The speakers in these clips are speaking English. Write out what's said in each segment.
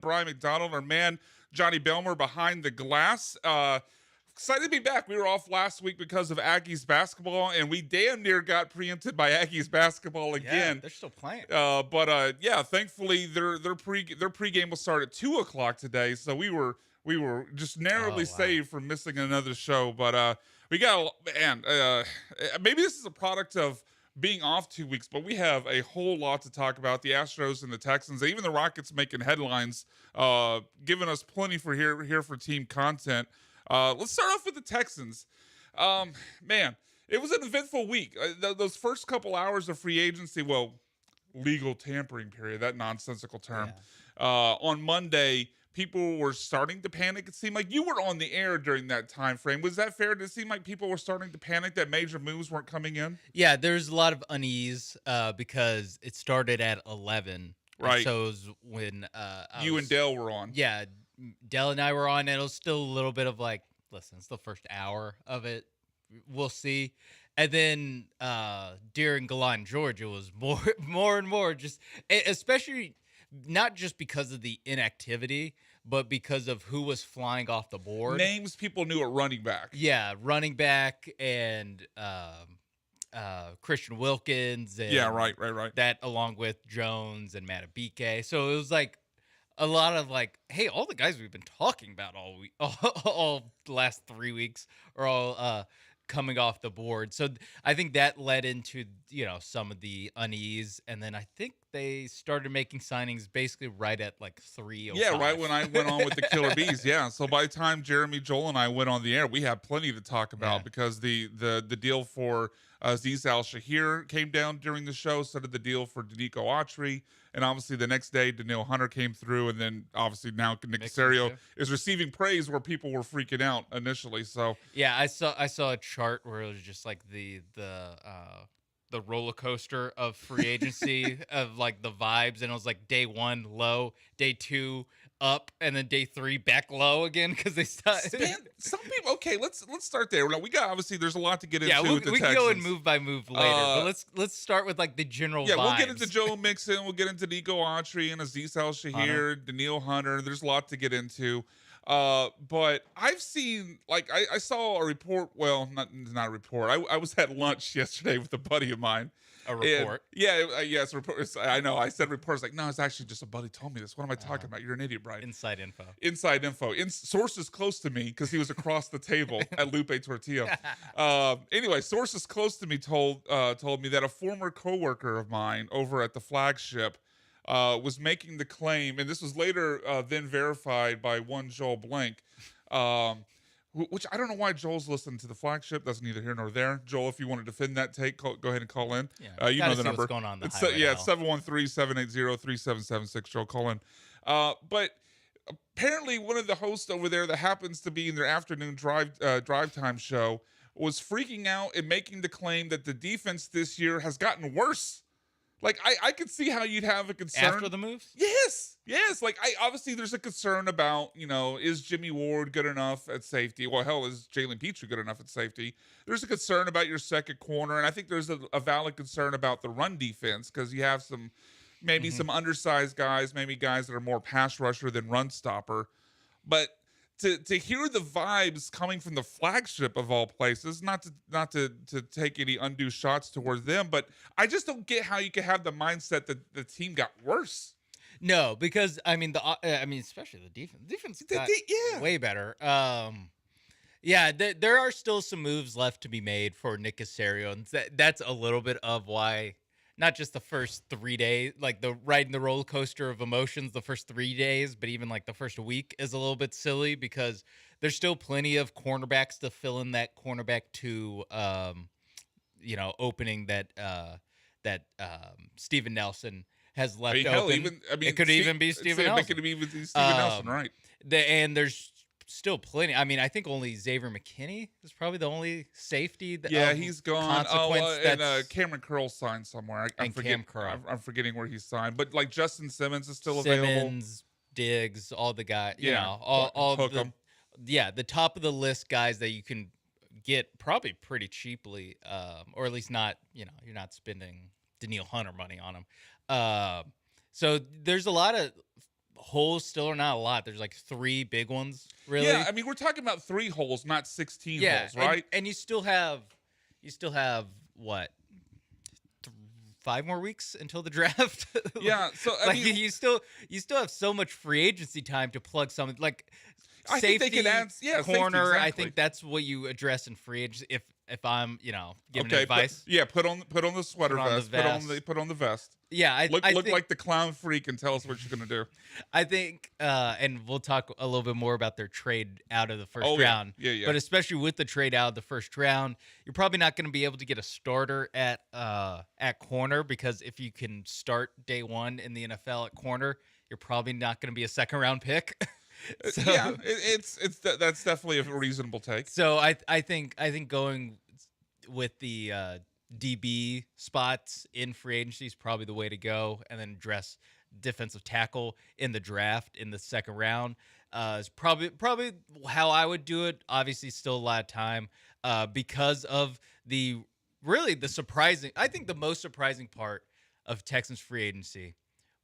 Brian McDonald, our man Johnny Belmer behind the glass. Excited to be back. We were off last week because of Aggies basketball, and we damn near got preempted by Aggies basketball Yeah, again. they're still playing. But thankfully their pregame will start at 2:00 today, so we were just narrowly saved from missing another show. But we got maybe this is a product of being off 2 weeks, but we have a whole lot to talk about. The Astros and the Texans, even the Rockets making headlines, giving us plenty for here for team content. Let's start off with the Texans. Man, it was an eventful week. Those first couple hours of free agency, legal tampering period, that nonsensical term. Yeah. On Monday, people were starting to panic. It seemed like you were on the air during that time frame. Was that fair? Did it seem like people were starting to panic that major moves weren't coming in? Yeah, there's a lot of unease because it started at 11. Right. So it was when you and Dale were on. Yeah, Dell and I were on, and it was still a little bit of like, listen, it's the first hour of it. We'll see. And then during Galan, Georgia, was more and more, just especially not just because of the inactivity, but because of who was flying off the board. Names people knew at running back. Yeah, running back and Christian Wilkins. And right. That along with Jones and Matabike. So it was like a lot of like, hey, all the guys we've been talking about all week, all the last 3 weeks are all coming off the board. So I think that led into, some of the unease. And then I think they started making signings basically right at like 3:05. Yeah, right when I went on with the Killer Bees. Yeah. So by the time Jeremy, Joel, and I went on the air, we had plenty to talk about because the deal for Azeez Al-Shahir came down during the show. So did the deal for Danico Autry. And obviously the next day, Danielle Hunter came through. And then obviously now Nick Caserio is receiving praise where people were freaking out initially. So yeah, I saw a chart where it was just like the roller coaster of free agency of like the vibes, and it was like day 1 low, day 2 up, and then day 3 back low again because they started. Some people. Okay, let's start there. We got obviously there's a lot to get into. Yeah, we can go in move by move later, but let's start with like the general. Yeah, vibes. We'll get into Joe Mixon. We'll get into Nico Autry and Azeez Al-Shahir, Danielle Hunter. There's a lot to get into. But I've seen, I saw a report. Well, not a report. I was at lunch yesterday with a buddy of mine. A report. And, yes, report. I know. I said reports. Like, no, it's actually just a buddy told me this. What am I talking about? You're an idiot, Brian. Inside info. Sources close to me because he was across the table at Lupe Tortilla. Anyway, sources close to me told me that a former coworker of mine over at the flagship was making the claim, and this was later then verified by one Joel Blank, which I don't know why Joel's listening to the flagship. That's neither here nor there. Joel, if you want to defend that take, go ahead and call in. Yeah, you know the number. What's going on It's 713-780-3776. Joel, call in. But apparently one of the hosts over there that happens to be in their afternoon drive time show was freaking out and making the claim that the defense this year has gotten worse. Like, I could see how you'd have a concern. After the moves? Yes. Like, obviously there's a concern about, is Jimmy Ward good enough at safety? Well, hell, is Jalen Petrie good enough at safety? There's a concern about your second corner, and I think there's a valid concern about the run defense because you have some undersized guys, maybe guys that are more pass rusher than run stopper. But to hear the vibes coming from the flagship of all places, not to take any undue shots towards them, but I just don't get how you can have the mindset that the team got worse. No, because especially the defense. Defense got way better. There are still some moves left to be made for Nick Caserio, and that's a little bit of why. Not just the first 3 days, like the riding the roller coaster of emotions, the first 3 days, but even like the first week is a little bit silly because there's still plenty of cornerbacks to fill in that cornerback to, opening that Steven Nelson has left open. It could even be Steven Nelson. It could even be Steven Nelson, right? And there's still plenty. I mean, I think only Xavier McKinney is probably the only safety. He's gone. And Cameron Curl signed somewhere. I'm forgetting where he signed. But like Justin Simmons is still available. Diggs, all the guys. All the top of the list guys that you can get probably pretty cheaply, or at least not. You're not spending Danielle Hunter money on them. So there's a lot of holes still are not a lot. There's like 3 big ones, really. Yeah, I mean, we're talking about 3 holes, not 16 holes, right? And you still have what? 5 more weeks until the draft. Yeah, so I like mean, you still have so much free agency time to plug something like I safety, think they can add, yeah, corner. safety, exactly. I think that's what you address in free agency. If I'm giving Okay, advice, put on the sweater vest, put on the vest. Yeah, I look think, like the clown freak and tell us what you're gonna do. I think, and we'll talk a little bit more about their trade out of the first round. Yeah. But especially with the trade out of the first round, you're probably not going to be able to get a starter at corner, because if you can start day one in the NFL at corner, you're probably not going to be a second round pick. So, yeah, that's definitely a reasonable take. So I think going with the DB spots in free agency is probably the way to go, and then address defensive tackle in the draft in the second round is probably how I would do it. Obviously, still a lot of time because of the surprising. I think the most surprising part of Texans free agency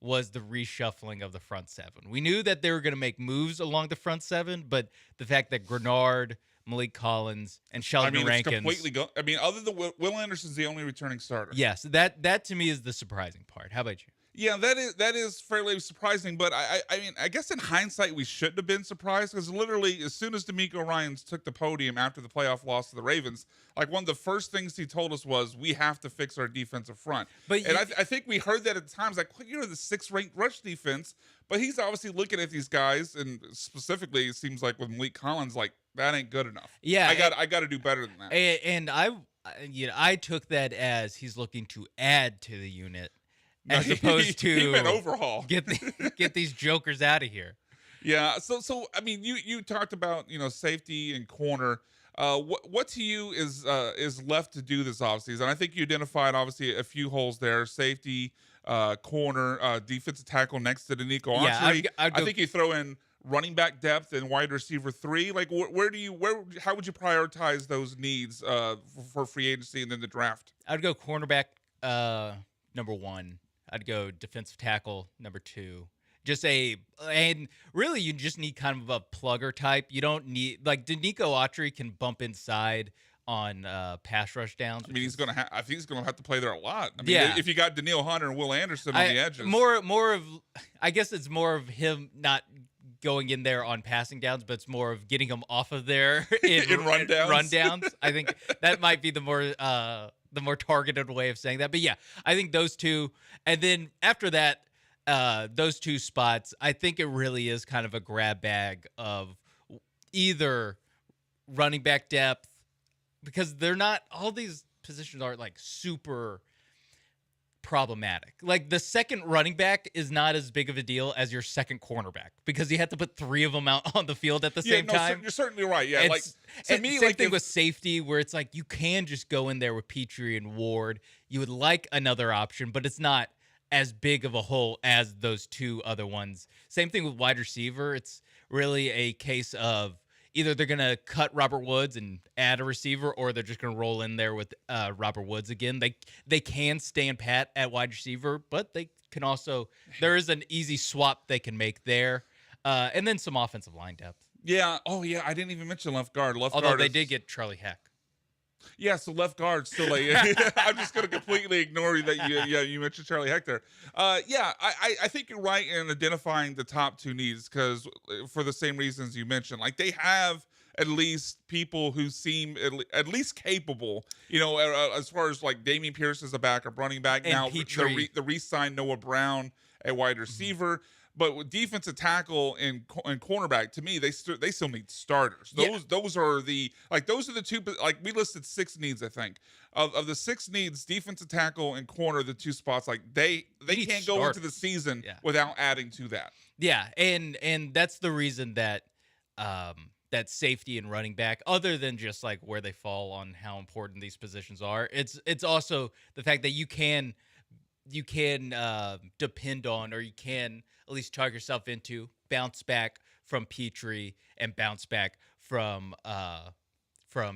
was the reshuffling of the front 7. We knew that they were going to make moves along the front 7, but the fact that Grenard, Malik Collins, and Sheldon Rankins. It's completely other than Will Anderson's the only returning starter. Yes, that to me is the surprising part. How about you? Yeah, that is fairly surprising, but I mean, I guess in hindsight we shouldn't have been surprised, because literally as soon as DeMeco Ryans took the podium after the playoff loss to the Ravens, like one of the first things he told us was, we have to fix our defensive front. I think we heard that at times, like, you're the 6th ranked rush defense, but he's obviously looking at these guys, and specifically it seems like with Malik Collins, like, that ain't good enough. Yeah, I got to do better than that. And I took that as he's looking to add to the unit, as opposed to an overhaul. Get these jokers out of here. Yeah. So I mean, you talked about safety and corner. What to you is left to do this offseason? I think you identified obviously a few holes there: safety, corner, defensive tackle next to Danico Autry. Yeah, I think you throw in running back depth and wide receiver 3. Like, how would you prioritize those needs for free agency and then the draft? I'd go cornerback number 1. I'd go defensive tackle number 2. And really you just need kind of a plugger type. You don't need, like, Danico Autry can bump inside on pass rush downs. I mean, I think he's gonna have to play there a lot. I mean, if you got Danielle Hunter and Will Anderson on the edges, I guess it's more of him not going in there on passing downs, but it's more of getting him off of there in rundowns. I think that might be the more targeted way of saying that. But yeah, I think those two, and then after that, those 2 spots, I think it really is kind of a grab bag of either running back depth, because they're not, all these positions aren't like super problematic. Like, the second running back is not as big of a deal as your second cornerback, because you have to put 3 of them out on the field at the same time. You're certainly right. Yeah, same thing with safety, where it's like you can just go in there with Petrie and Ward. You would like another option, but it's not as big of a hole as those 2 other ones. Same thing with wide receiver. It's really a case of either they're going to cut Robert Woods and add a receiver, or they're just going to roll in there with Robert Woods again. They can stand pat at wide receiver, but they can also, there is an easy swap they can make there. And then some offensive line depth. Yeah. Oh, yeah. I didn't even mention left guard. Although they did get Charlie Heck. Yeah, so left guard still I'm just going to completely ignore that you mentioned Charlie Heck there. Yeah, I think you're right in identifying the top 2 needs, because for the same reasons you mentioned, like, they have at least people who seem at least capable, as far as like Damian Pierce as a backup running back. And now the re-signed Noah Brown at wide receiver. Mm-hmm. But with defensive tackle and cornerback, to me, they still need starters. Those are the 2. Like, we listed 6 needs, I think. Of the 6 needs, defensive tackle and corner, the 2 spots. Like, they can't go into the season without adding to that. Yeah, and that's the reason that that safety and running back, other than just like where they fall on how important these positions are, it's also the fact that you can depend on, or you can at least talk yourself into, bounce back from Petrie and bounce back from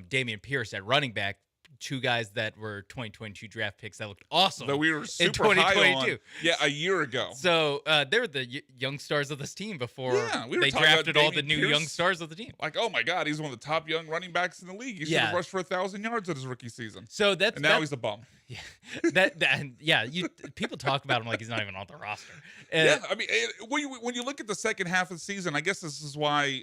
Damian Pierce at running back, two guys that were 2022 draft picks that looked awesome that we were in super high 2022. on. Yeah, a year ago. So they were the young stars of this team before We were they talking about drafted all the Dameon new young Pierce. stars of the team. Like, oh my God, he's one of the top young running backs in the league. He should have rushed for 1,000 yards in his rookie season. So and now he's a bum. Yeah, people talk about him like he's not even on the roster. Yeah, I mean, when you look at the second half of the season, I guess this is why.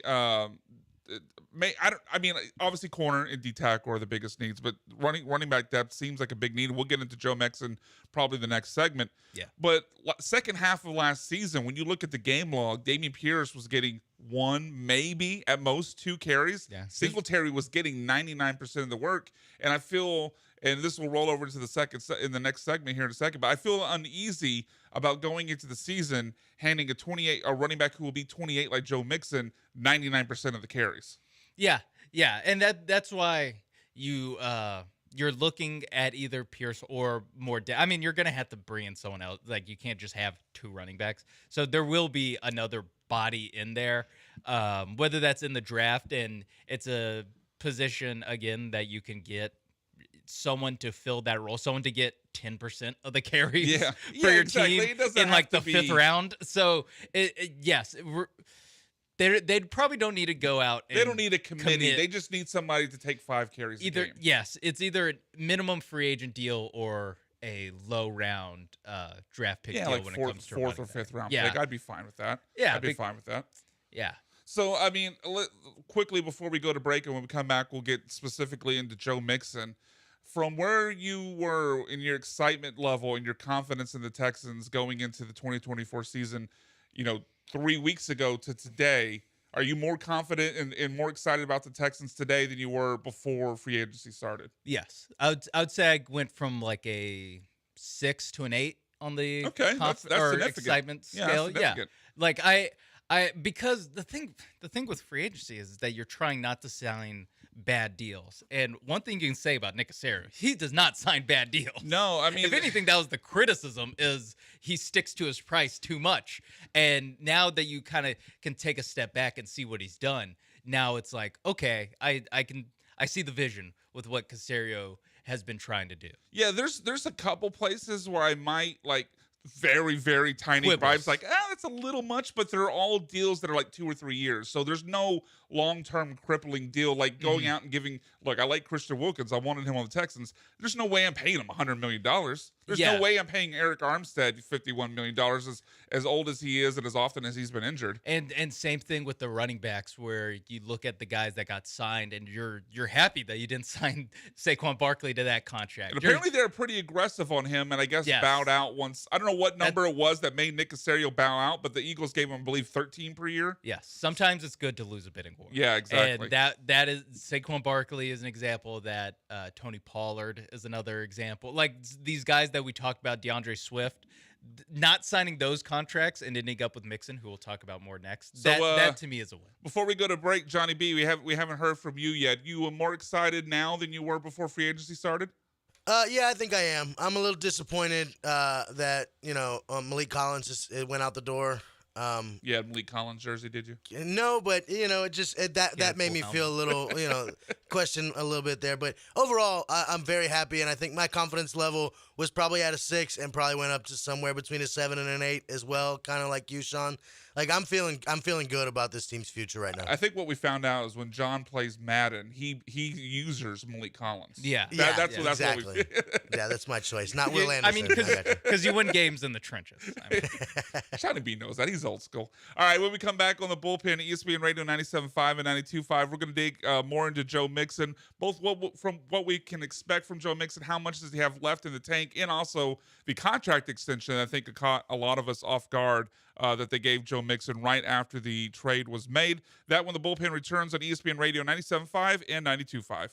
Obviously, corner and D-tackle are the biggest needs, but running back depth seems like a big need. We'll get into Joe Mixon probably the next segment. Yeah. But second half of last season, when you look at the game log, Dameon Pierce was getting one, maybe at most two carries. Yeah. Singletary was getting 99% of the work, and I feel. And this will roll over to the next segment here in a second. But I feel uneasy about going into the season handing a running back who will be 28 like Joe Mixon 99% of the carries. Yeah, and that's why you're looking at either Pierce or more. You're gonna have to bring in someone else. Like you can't just have two running backs. So there will be another body in there, whether that's in the draft and it's a position again that you can get someone to fill that role, someone to get 10% of the carries for your team in like the fifth round. So they probably don't need to go out. They don't need a committee. They just need somebody to take 5 carries a game. Yes, it's either a minimum free agent deal or a low round draft pick deal like when it comes to fourth or fifth round pick. I'd be fine with that. Yeah, fine with that. Yeah. So, I mean, quickly before we go to break and when we come back, we'll get specifically into Joe Mixon. From where you were in your excitement level and your confidence in the Texans going into the 2024 season, 3 weeks ago to today, are you more confident and more excited about the Texans today than you were before free agency started? Yes. I would say I went from like a 6 to an 8 on the that's excitement scale. Yeah. Like because the thing with free agency is that you're trying not to sign bad deals. And one thing you can say about Nick Caserio, he does not sign bad deals. No, I mean, if anything, that was the criticism, is he sticks to his price too much. And now that you kind of can take a step back and see what he's done, now it's like, okay, I see the vision with what Caserio has been trying to do. Yeah, there's a couple places where I might like very, very tiny vibes, like, that's a little much, but they're all deals that are like 2 or 3 years. So there's no long-term crippling deal like going out and giving, look, I like Christian Wilkins. I wanted him on the Texans. There's no way I'm paying him $100 million. There's no way I'm paying Eric Armstead $51 million as old as he is and as often as he's been injured. And same thing with the running backs, where you look at the guys that got signed and you're happy that you didn't sign Saquon Barkley to that contract. And apparently they're pretty aggressive on him, and I guess bowed out once. I don't know what number it was that made Nick Caserio bow out, but the Eagles gave him, I believe, 13 per year. Yes. Sometimes it's good to lose a bidding war. Yeah, exactly. And that is Saquon Barkley is an example of that. Tony Pollard is another example. Like these guys that we talked about, DeAndre Swift, not signing those contracts and ending up with Mixon, who we'll talk about more next. So, that to me is a win. Before we go to break, Johnny B, we haven't heard from you yet. You were more excited now than you were before free agency started? Yeah, I think I am. I'm a little disappointed that Malik Collins went out the door. You had Malik Collins jersey, did you? No, but that made me feel a little, question a little bit there. But overall, I'm very happy, and I think my confidence level was probably at a 6 and probably went up to somewhere between a 7 and an 8 as well, kind of like you, Sean. Like I'm feeling good about this team's future right now. I think what we found out is when John plays Madden, he users Malik Collins. Yeah, that's exactly. what we Yeah, that's my choice, not Will Anderson. Because you win games in the trenches. Johnny B knows that. He's old school. All right, when we come back on the Bullpen, ESPN Radio 97.5 and 92.5, we're going to dig more into Joe Mixon, both from what we can expect from Joe Mixon, how much does he have left in the tank, and also the contract extension that I think caught a lot of us off guard that they gave Joe Mixon right after the trade was made. That when the Bullpen returns on ESPN Radio 97.5 and 92.5.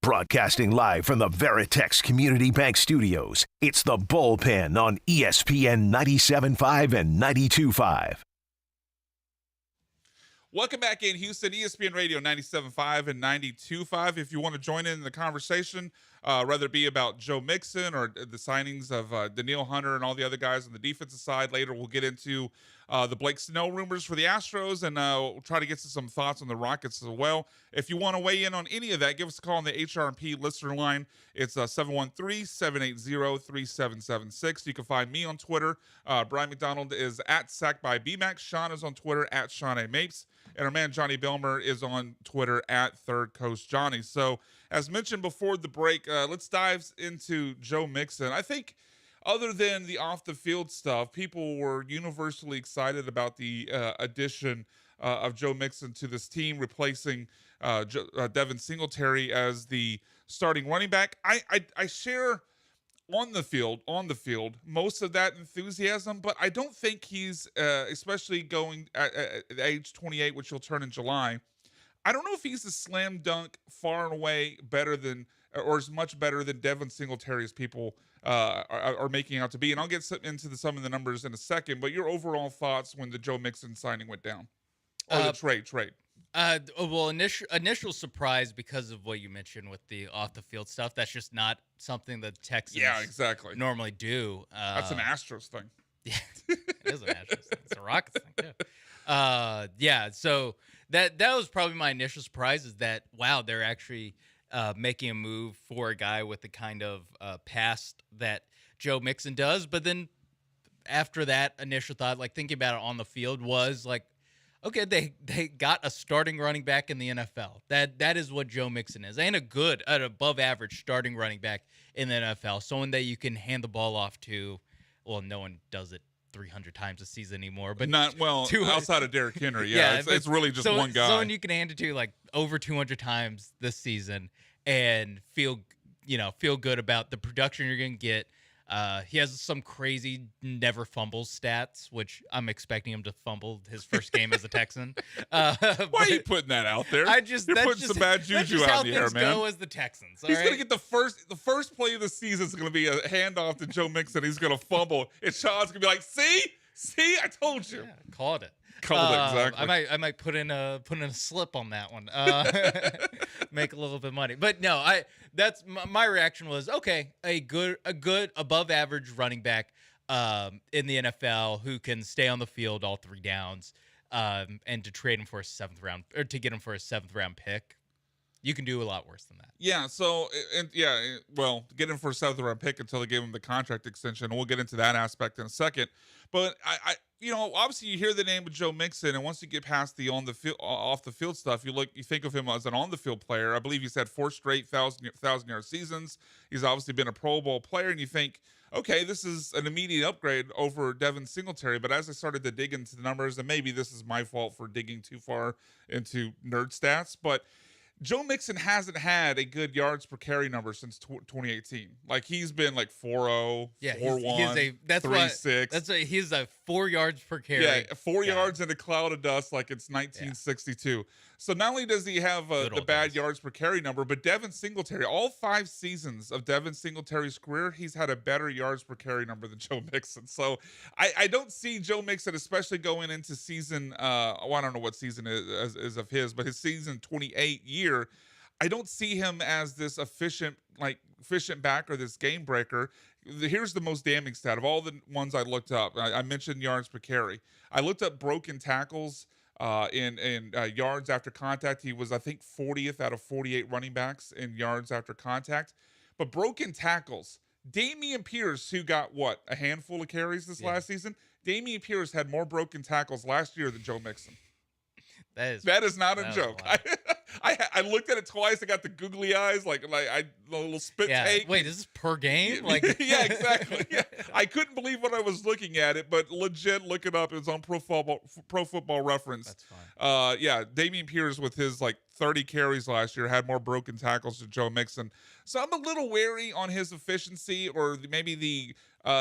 Broadcasting live from the Veritex Community Bank Studios, it's the Bullpen on ESPN 97.5 and 92.5. Welcome back in Houston, ESPN Radio 97.5 and 92.5. If you want to join in the conversation, whether it be about Joe Mixon or the signings of Danielle Hunter and all the other guys on the defensive side. Later, we'll get into the Blake Snell rumors for the Astros, and we'll try to get to some thoughts on the Rockets as well. If you want to weigh in on any of that, give us a call on the HRP listener line. It's 713-780-3776. You can find me on Twitter. Brian McDonald is at SackByBmax. Sean is on Twitter at Sean A. Mapes. And our man Johnny Belmer is on Twitter at Third Coast Johnny. So, as mentioned before the break, let's dive into Joe Mixon. I think, other than the off-the-field stuff, people were universally excited about the addition of Joe Mixon to this team, replacing Devin Singletary as the starting running back. I share on the field most of that enthusiasm, but I don't think he's especially going at age 28, which he'll turn in July. I don't know if he's a slam dunk far and away better than, or as much better than Devin Singletary as people are making out to be. And I'll get into some of the numbers in a second, but your overall thoughts when the Joe Mixon signing went down, or the trade. Well, initial surprise because of what you mentioned with the off the field stuff. That's just not something the Texans normally do. That's an Astros thing. Yeah, it is an Astros thing. It's a Rockets thing too. Yeah. So that was probably my initial surprise, is that wow, they're actually making a move for a guy with the kind of past that Joe Mixon does. But then after that initial thought, like thinking about it on the field, was like, okay, they got a starting running back in the NFL. That is what Joe Mixon is, and an above average starting running back in the NFL. Someone that you can hand the ball off to. Well, no one does it 300 times a season anymore, but outside of Derrick Henry. Yeah, it's really just one guy. Someone you can hand it to like over 200 times this season and feel good about the production you're going to get. He has some crazy never fumbles stats, which I'm expecting him to fumble his first game as a Texan. Why are you putting that out there? You're putting some bad juju out in the air, man. Go as the Texans. He's going to get the first play of the season is going to be a handoff to Joe Mixon. He's going to fumble, and Sean's going to be like, "See, I told you." Yeah, called it. Exactly. I might put in a slip on that one. Make a little bit of money. But no, that's my reaction was, okay, a good above average running back in the NFL who can stay on the field all three downs, and to trade him for a seventh round, or to get him for a seventh round pick. You can do a lot worse than that. Yeah, get him for a seventh round pick until they gave him the contract extension. And we'll get into that aspect in a second. But I obviously you hear the name of Joe Mixon, and once you get past the off the field stuff, you think of him as an on the field player. I believe he's had 4 straight 1,000-yard seasons. He's obviously been a Pro Bowl player, and you think, okay, this is an immediate upgrade over Devin Singletary. But as I started to dig into the numbers, and maybe this is my fault for digging too far into nerd stats, but Joe Mixon hasn't had a good yards per carry number since 2018. Like, he's been like 4.0, 4.1, 3.6. He's a 4 yards per carry. Yeah, 4 yards in a cloud of dust like it's 1962. Yeah. So not only does he have the bad yards per carry number, but Devin Singletary, all 5 seasons of Devin Singletary's career, he's had a better yards per carry number than Joe Mixon. So I don't see Joe Mixon, especially going into season, I don't know what season is of his, but his season 28 year, I don't see him as this efficient back or this game breaker. Here's the most damning stat of all the ones I looked up. I mentioned yards per carry. I looked up broken tackles in yards after contact. He was, I think, 40th out of 48 running backs in yards after contact. But broken tackles, Dameon Pierce, who got a handful of carries this last season, Dameon Pierce had more broken tackles last year than Joe Mixon. That is not a joke. I looked at it twice. I got the googly eyes, like a little spit take. Wait, is this per game? Like, yeah, exactly. Yeah. I couldn't believe when I was looking at it, but legit, look it up. It was on Pro Football Reference. That's fine. Dameon Pierce with his 30 carries last year had more broken tackles than Joe Mixon. So I'm a little wary on his efficiency, or maybe the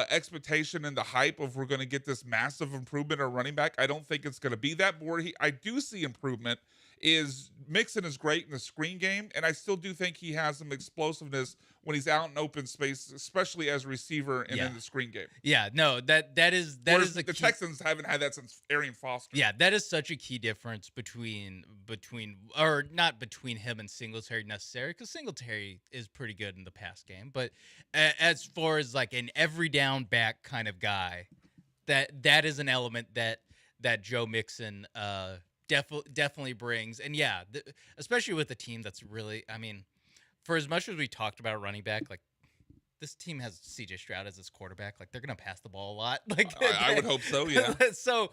expectation and the hype of we're going to get this massive improvement at running back. I don't think it's going to be that. I do see improvement is Mixon is great in the screen game, and I still do think he has some explosiveness when he's out in open space, especially as a receiver and in the screen game. Yeah, no, that is the key. Texans haven't had that since Arian Foster. Yeah, that is such a key difference between or not between him and Singletary necessarily, because Singletary is pretty good in the pass game, but as far as like an every down back kind of guy, that is an element that Joe Mixon definitely brings. And yeah, especially with a team that's really, I mean, for as much as we talked about running back, like this team has C.J. Stroud as its quarterback. Like they're gonna pass the ball a lot. Like I would hope so. Yeah. so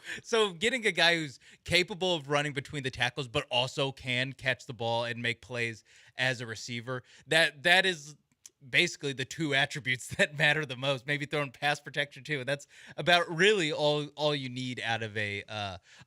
getting a guy who's capable of running between the tackles, but also can catch the ball and make plays as a receiver, that is basically the two attributes that matter the most. Maybe throwing pass protection too, and that's about really all you need out of a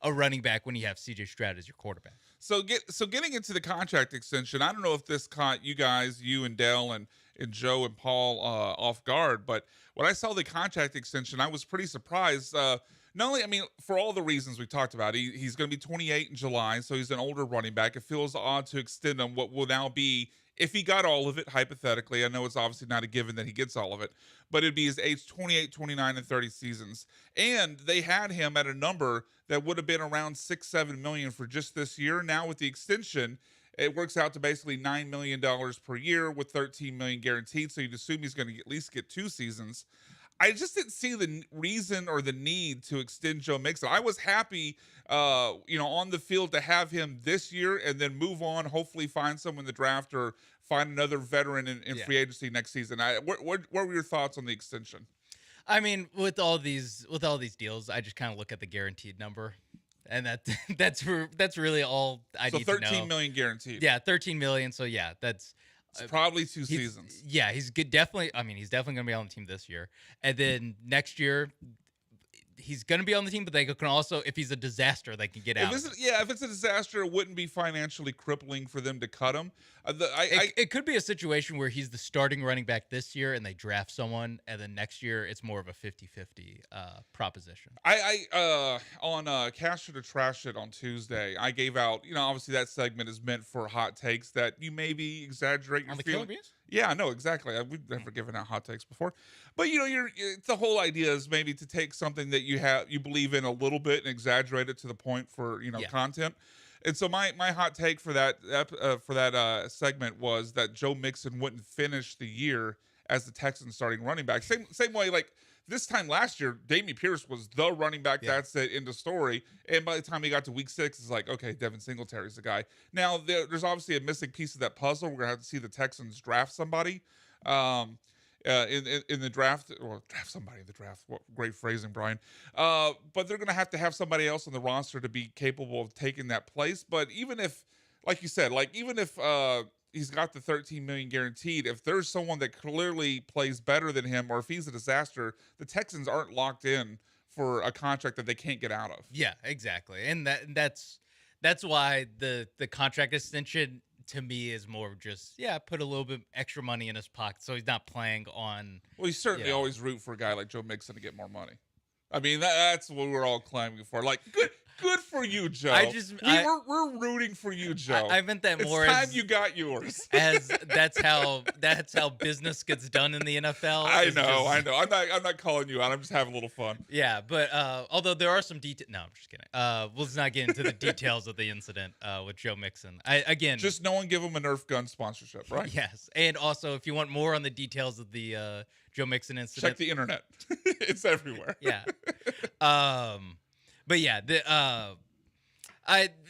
running back when you have C.J. Stroud as your quarterback. So getting into the contract extension, I don't know if this caught you guys, you and Dell and Joe and Paul off guard, but when I saw the contract extension, I was pretty surprised. Not only, I mean, for all the reasons we talked about, he's going to be 28 in July, so he's an older running back. It feels odd to extend him what will now be, if he got all of it, hypothetically, I know it's obviously not a given that he gets all of it, but it'd be his age 28, 29, and 30 seasons. And they had him at a number that would have been around $6-7 million for just this year. Now with the extension, it works out to basically $9 million per year with $13 million guaranteed. So you'd assume he's going to at least get 2 seasons. I just didn't see the reason or the need to extend Joe Mixon. I was happy, on the field to have him this year and then move on, hopefully find someone in the draft or find another veteran in free agency next season. What were your thoughts on the extension? I mean, with all these deals, I just kind of look at the guaranteed number, and that's really all I need to know. So $13 million guaranteed. Yeah, $13 million. So yeah, that's probably 2 seasons. Yeah, he's good. Definitely. I mean, he's definitely going to be on the team this year, and then next year, he's going to be on the team. But they can also, if he's a disaster, they can get out. If it's a disaster, it wouldn't be financially crippling for them to cut him. It could be a situation where he's the starting running back this year, and they draft someone, and then next year it's more of a 50-50 proposition. On Cash It or Trash It on Tuesday, I gave out, obviously that segment is meant for hot takes that you maybe exaggerate your on the feeling. Killer Bees? Yeah, no, exactly. We've never given out hot takes before, but the whole idea is maybe to take something that you believe in a little bit and exaggerate it to the point for content. And so my hot take for that segment was that Joe Mixon wouldn't finish the year as the Texans starting running back. Same way, like this time last year, Dameon Pierce was the running back. Yeah. That's it, in the story. And by the time he got to week 6, it's like, okay, Devin Singletary's the guy. Now there's obviously a missing piece of that puzzle. We're gonna have to see the Texans draft somebody. In the draft, or draft somebody in the draft. What great phrasing, Brian. But they're going to have somebody else on the roster to be capable of taking that place. But even if, like you said, even if he's got the $13 million guaranteed, if there's someone that clearly plays better than him, or if he's a disaster, the Texans aren't locked in for a contract that they can't get out of. Yeah, exactly. And that's why the contract extension, to me, is more just, put a little bit extra money in his pocket so he's not playing on. Well, you certainly always root for a guy like Joe Mixon to get more money. I mean, that's what we're all clamoring for. Like, good for you, Joe. We're rooting for you, Joe. I meant that more. It's time you got yours. As that's how business gets done in the NFL. I know. I'm not calling you out. I'm just having a little fun. Yeah, but although there are some details. No, I'm just kidding. Let's not get into the details of the incident with Joe Mixon. Just no one give him a Nerf gun sponsorship, right? Yes, and also if you want more on the details of the Joe Mixon incident, check the internet. It's everywhere. Yeah. But yeah,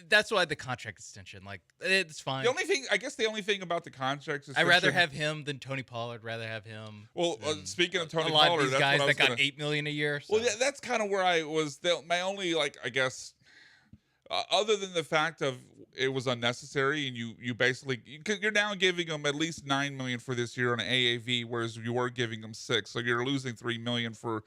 that's why the contract extension, like, it's fine. The only thing about the contract is I'd rather have him than Tony Pollard. Rather have him. Well, speaking of Tony Pollard, a lot of these guys that got $8 million a year. So. Well, that's kind of where I was. My only, other than the fact of it was unnecessary, and you basically, you're now giving them at least $9 million for this year on an AAV, whereas you were giving them $6 million, so you're losing $3 million for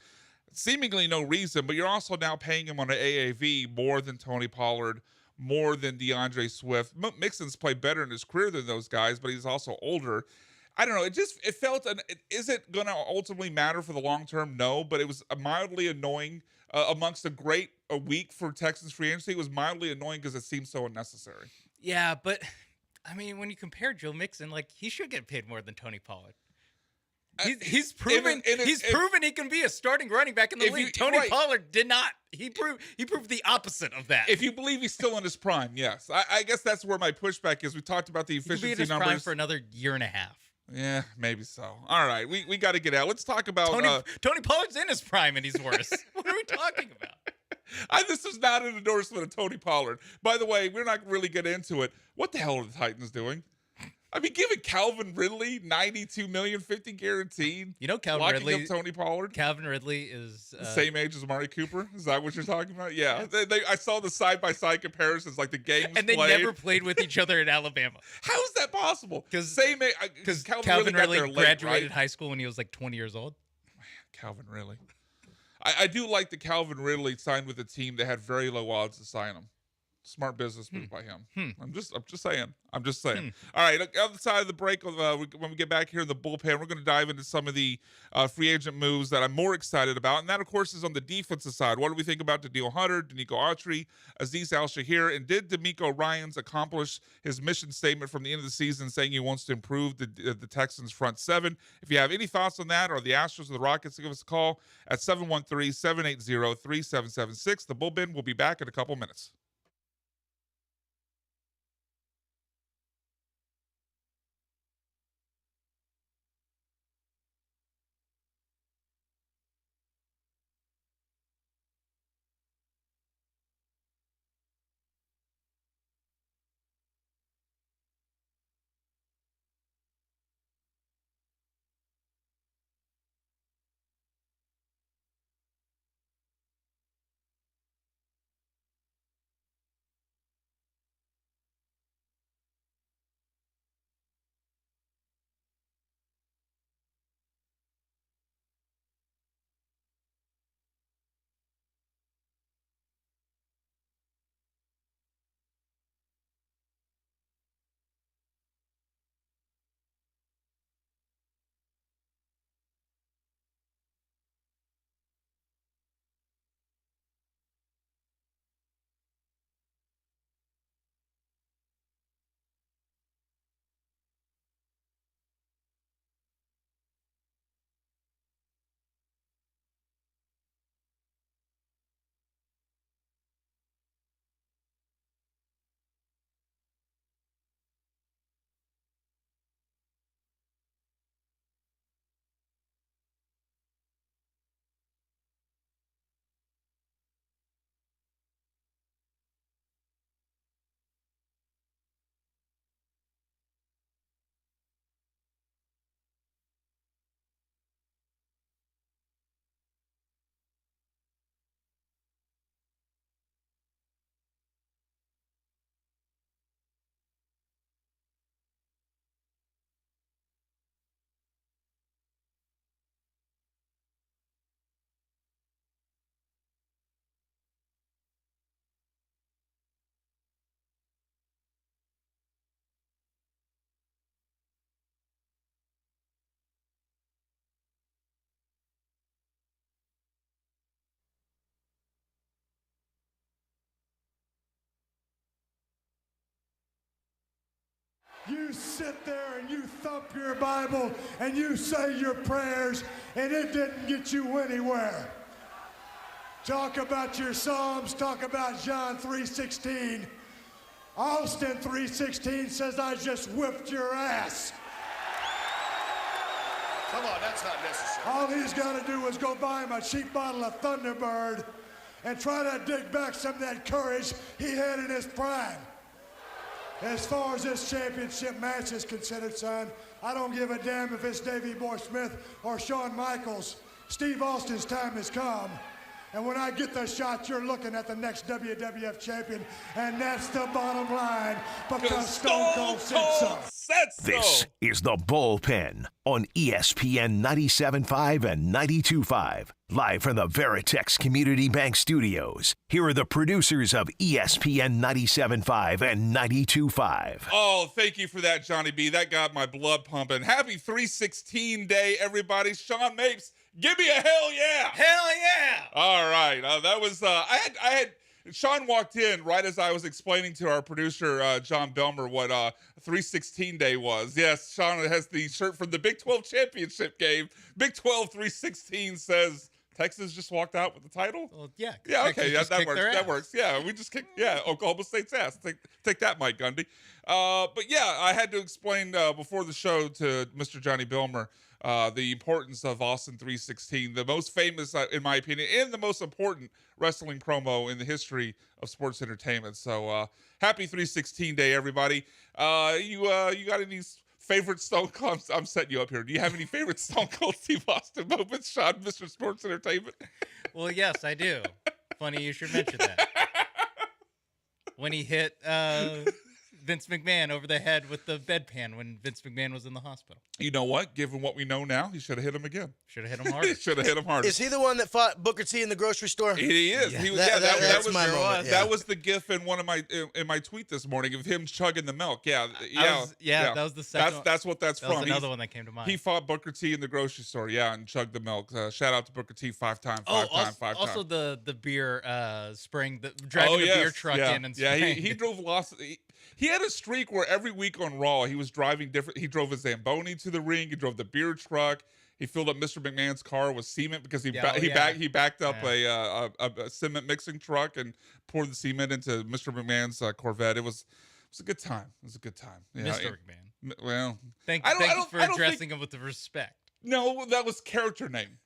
seemingly no reason. But you're also now paying him on an AAV more than Tony Pollard, more than DeAndre Swift. Mixon's played better in his career than those guys, but he's also older. I don't know. It felt. Is it going to ultimately matter for the long term? No, but it was mildly annoying. Amongst a great week for Texans free agency, it was mildly annoying because it seemed so unnecessary. Yeah, but I mean, when you compare Joe Mixon, like he should get paid more than Tony Pollard. He's proven proven he can be a starting running back in the league. Tony Pollard did not. He proved the opposite of that. If you believe he's still in his prime, yes. I guess that's where my pushback is. We talked about the efficiency he could be in his numbers prime for another year and a half. Yeah, maybe so. All right, we got to get out. Let's talk about Tony Pollard's in his prime and he's worse. What are we talking about? This is not an endorsement of Tony Pollard. By the way, we're not really getting into it. What the hell are the Titans doing? I mean, giving Calvin Ridley $92 million, $50 guaranteed. You know, Calvin Ridley. Up Tony Pollard. Calvin Ridley is the same age as Amari Cooper. Is that what you're talking about? Yeah. I saw the side by side comparisons, like the games and they never played with each other in Alabama. How is that possible? Because Calvin Ridley graduated right? high school when he was like 20 years old. Man, Calvin Ridley. I do like that Calvin Ridley signed with a team that had very low odds to sign him. Smart business move by him. I'm just saying. All right, outside of the break, when we get back here in the bullpen, we're going to dive into some of the free agent moves that I'm more excited about, and that, of course, is on the defensive side. What do we think about Daniil Hunter, Danico Autry, Azeez Al-Shahir, and did D'Amico Ryans accomplish his mission statement from the end of the season, saying he wants to improve the Texans' front seven? If you have any thoughts on that, or the Astros or the Rockets, give us a call at 713-780-3776. The bullpen will be back in a couple minutes. You sit there and you thump your Bible and you say your prayers, and it didn't get you anywhere. Talk about your Psalms, talk about John 3:16. Austin 3:16 says, I just whipped your ass. Come on, that's not necessary. All he's got to do is go buy him a cheap bottle of Thunderbird and try to dig back some of that courage he had in his prime. As far as this championship match is considered, son, I don't give a damn if it's Davey Boy Smith or Shawn Michaels. Steve Austin's time has come. And when I get the shot, you're looking at the next WWF champion. And that's the bottom line, because Stone Cold said so. This is the Bullpen on ESPN 97.5 and 92.5. Live from the Veritex Community Bank Studios. Here are the producers of ESPN 97.5 and 92.5. Oh, thank you for that, Johnny B. That got my blood pumping. Happy 316 day, everybody. Sean Mapes, give me a hell yeah. Hell yeah. All right. That was, I had, Sean walked in right as I was explaining to our producer, John Belmer, what 316 Day was. Yes, Sean has the shirt from the Big 12 championship game. Big 12 316 says Texas just walked out with the title. Well, yeah. Yeah, okay, yeah, that works. That works. Yeah, we just kicked. Yeah, Oklahoma State's ass. Take that, Mike Gundy. But yeah, I had to explain before the show to Mr. Johnny Bilmer the importance of Austin 316, the most famous, in my opinion, and the most important wrestling promo in the history of sports entertainment. So happy 316 Day, everybody. You got any favorite Stone Cold? I'm setting you up here. Do you have any favorite Stone Cold Steve Austin moments, Sean, Mr. Sports Entertainment? Well, yes, I do. Funny you should mention that. When he hit Vince McMahon over the head with the bedpan when Vince McMahon was in the hospital. You know what? Given what we know now, he should have hit him again. Should have hit him harder. Should have hit him harder. Is he the one that fought Booker T in the grocery store? He is. Yeah. He was. That's my moment. That was the gif in one of my tweet this morning of him chugging the milk. Yeah. That was the second. That's what that's that from. was another one that came to mind. He fought Booker T in the grocery store. Yeah, and chugged the milk. Shout out to Booker T 5 times. Also the beer spraying driving the beer truck in and spraying. He drove lost. He had a streak where every week on Raw he was driving different. He drove a Zamboni to the ring. He drove the beer truck. He filled up Mr. McMahon's car with cement because he backed up a cement mixing truck and poured the cement into Mr. McMahon's Corvette. It was a good time. It was a good time. Mr. McMahon. Well, thank you for addressing him with the respect. No, that was character names.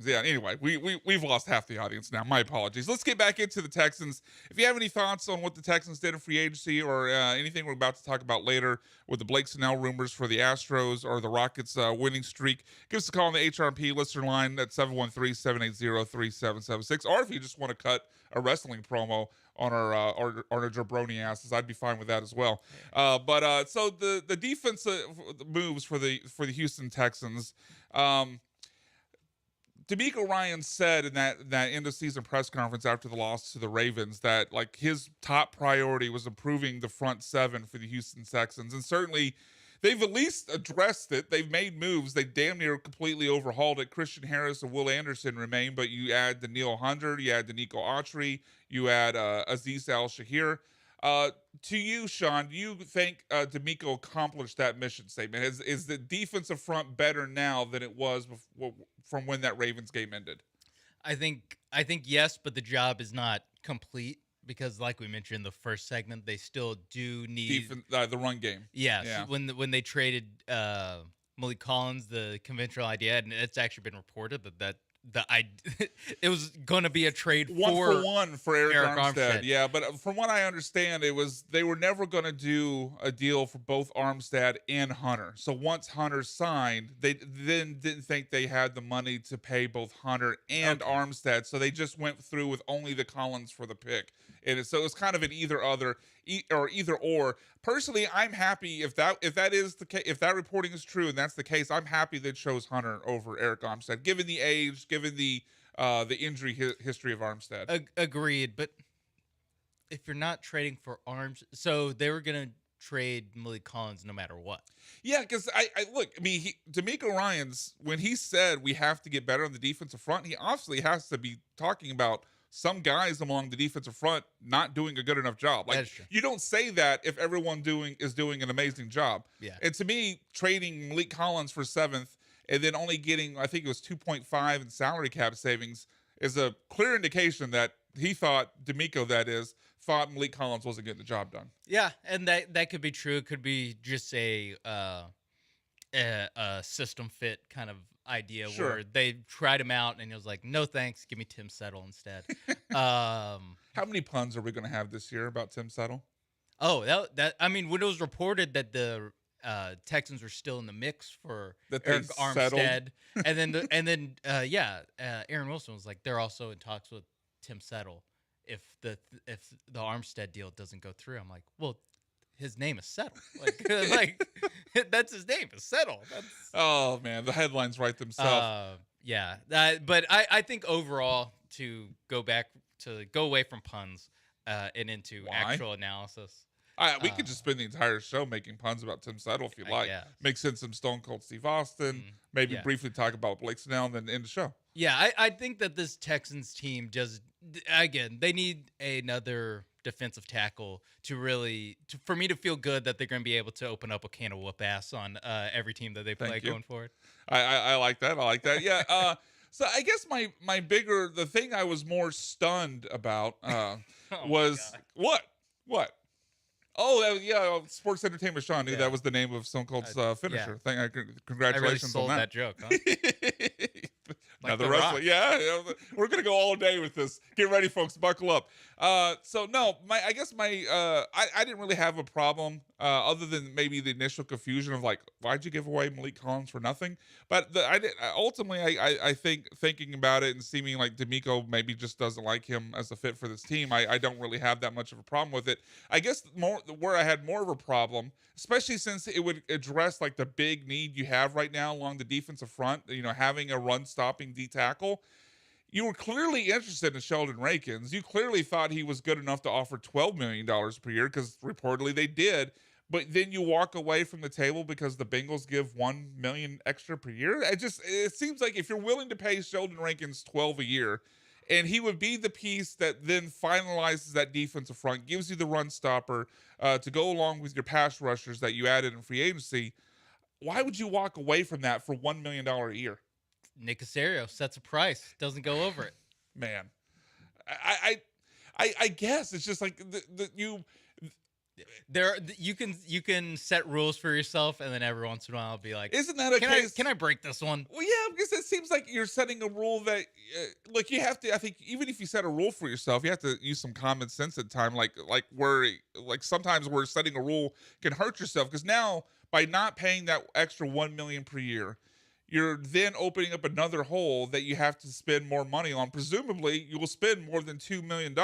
Yeah. Anyway, we've lost half the audience now. My apologies. Let's get back into the Texans. If you have any thoughts on what the Texans did in free agency or anything we're about to talk about later with the Blake Snell rumors for the Astros or the Rockets' winning streak, give us a call on the HRP listener line at 713-780-3776. Or if you just want to cut a wrestling promo on our jabroni asses, I'd be fine with that as well. So the defense moves for the Houston Texans. D'Amico Ryan said in that end of season press conference after the loss to the Ravens that like his top priority was improving the front seven for the Houston Texans, and certainly they've at least addressed it. They've made moves. They damn near completely overhauled it. Christian Harris and Will Anderson remain, but you add Daniil Hunter, you add Danico Autry, you add Aziz Al-Shahir. To you, Sean, do you think D'Amico accomplished that mission statement? Is the defensive front better now than it was from when that Ravens game ended? I think yes, but the job is not complete because, like we mentioned in the first segment, they still do need the run game. Yes, yeah. When they traded Malik Collins, the conventional idea, and it's actually been reported that it was going to be a trade for Eric Armstead. Yeah, but from what I understand, they were never going to do a deal for both Armstead and Hunter. So once Hunter signed, they then didn't think they had the money to pay both Hunter and Armstead, so they just went through with only the Collins for the pick. So it was kind of an either or. Personally, I'm happy if that is the case, if that reporting is true and that's the case. I'm happy they chose Hunter over Eric Armstead, given the age, given the injury history of Armstead. Agreed, but if you're not trading for arms, so they were gonna trade Malik Collins no matter what. Yeah, because I mean, D'Amico Ryans, when he said we have to get better on the defensive front, he obviously has to be talking about some guys along the defensive front not doing a good enough job. Like, you don't say that if everyone is doing an amazing job. Yeah. And to me, trading Malik Collins for 7th and then only getting, I think it was 2.5 in salary cap savings is a clear indication that he thought, D'Amico thought Malik Collins wasn't getting the job done. Yeah, and that could be true. It could be just a system fit kind of idea where they tried him out and he was like, no thanks, give me Tim Settle instead. How many puns are we going to have this year about Tim Settle? Oh, that I mean, when it was reported that the Texans were still in the mix for Eric Armstead, and then Aaron Wilson was like, they're also in talks with Tim Settle if the Armstead deal doesn't go through. I'm like, well, his name is Settle. Like that's his name is Settle. Oh man, the headlines write themselves. But I think overall to go away from puns and into actual analysis. We could just spend the entire show making puns about Tim Settle if you like. Mix in some Stone Cold Steve Austin. Maybe briefly talk about Blake Snell and then end the show. Yeah, I think that this Texans team again, they need another defensive tackle for me to feel good that they're going to be able to open up a can of whoop ass on every team that they play going forward. I like that. I like that. Yeah. So I guess the thing I was more stunned about was what? Oh, yeah, Sports Entertainment Sean knew that was the name of Stone Cold's finisher. Congratulations I really sold on that joke, huh? Another wrestler. Yeah, we're going to go all day with this. Get ready, folks. Buckle up. So, no, I didn't really have a problem other than maybe the initial confusion of, like, why'd you give away Malik Collins for nothing? But ultimately, I think thinking about it and seeming like D'Amico maybe just doesn't like him as a fit for this team, I don't really have that much of a problem with it. I guess where I had more of a problem, especially since it would address like the big need you have right now along the defensive front, having a run-stopping D tackle. You were clearly interested in Sheldon Rankins. You clearly thought he was good enough to offer $12 million per year because reportedly they did. But then you walk away from the table because the Bengals give $1 million extra per year. It seems like if you're willing to pay Sheldon Rankins $12 a year, and he would be the piece that then finalizes that defensive front, gives you the run stopper to go along with your pass rushers that you added in free agency, why would you walk away from that for $1 million a year? Nick Caserio sets a price, doesn't go over it. Man, I guess it's just like you can set rules for yourself, and then every once in a while, I'll be like, isn't that a case? Can I break this one? Well, yeah, because it seems like you're setting a rule that, like, you have to. I think even if you set a rule for yourself, you have to use some common sense at time. Like sometimes where setting a rule can hurt yourself because now by not paying that extra $1 million per year, you're then opening up another hole that you have to spend more money on. Presumably, you will spend more than $2 million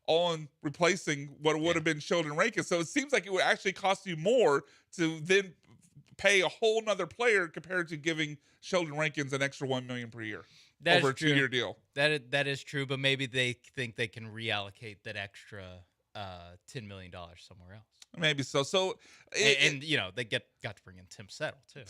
on replacing what would have been Sheldon Rankins. So it seems like it would actually cost you more to then pay a whole nother player compared to giving Sheldon Rankins an extra $1 million per year over a 2-year deal. That is true, but maybe they think they can reallocate that extra $10 million somewhere else. Maybe so. So they got to bring in Tim Settle too.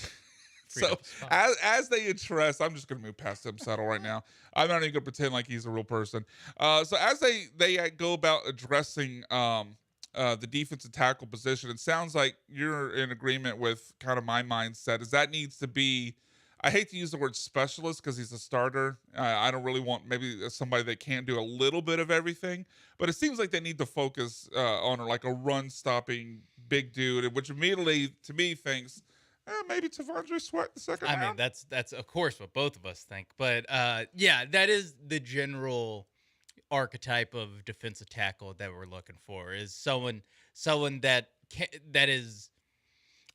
So as they address, I'm just going to move past Tim Settle right now. I'm not even going to pretend like he's a real person. So as they go about addressing the defensive tackle position, it sounds like you're in agreement with kind of my mindset. Is that needs to be, I hate to use the word specialist because he's a starter. I don't really want maybe somebody that can do a little bit of everything, but it seems like they need to focus on like a run-stopping big dude, which immediately to me thinks, maybe T'Vondre Sweat the second round. I mean, that's of course what both of us think. But yeah, that is the general archetype of defensive tackle that we're looking for, is someone that is,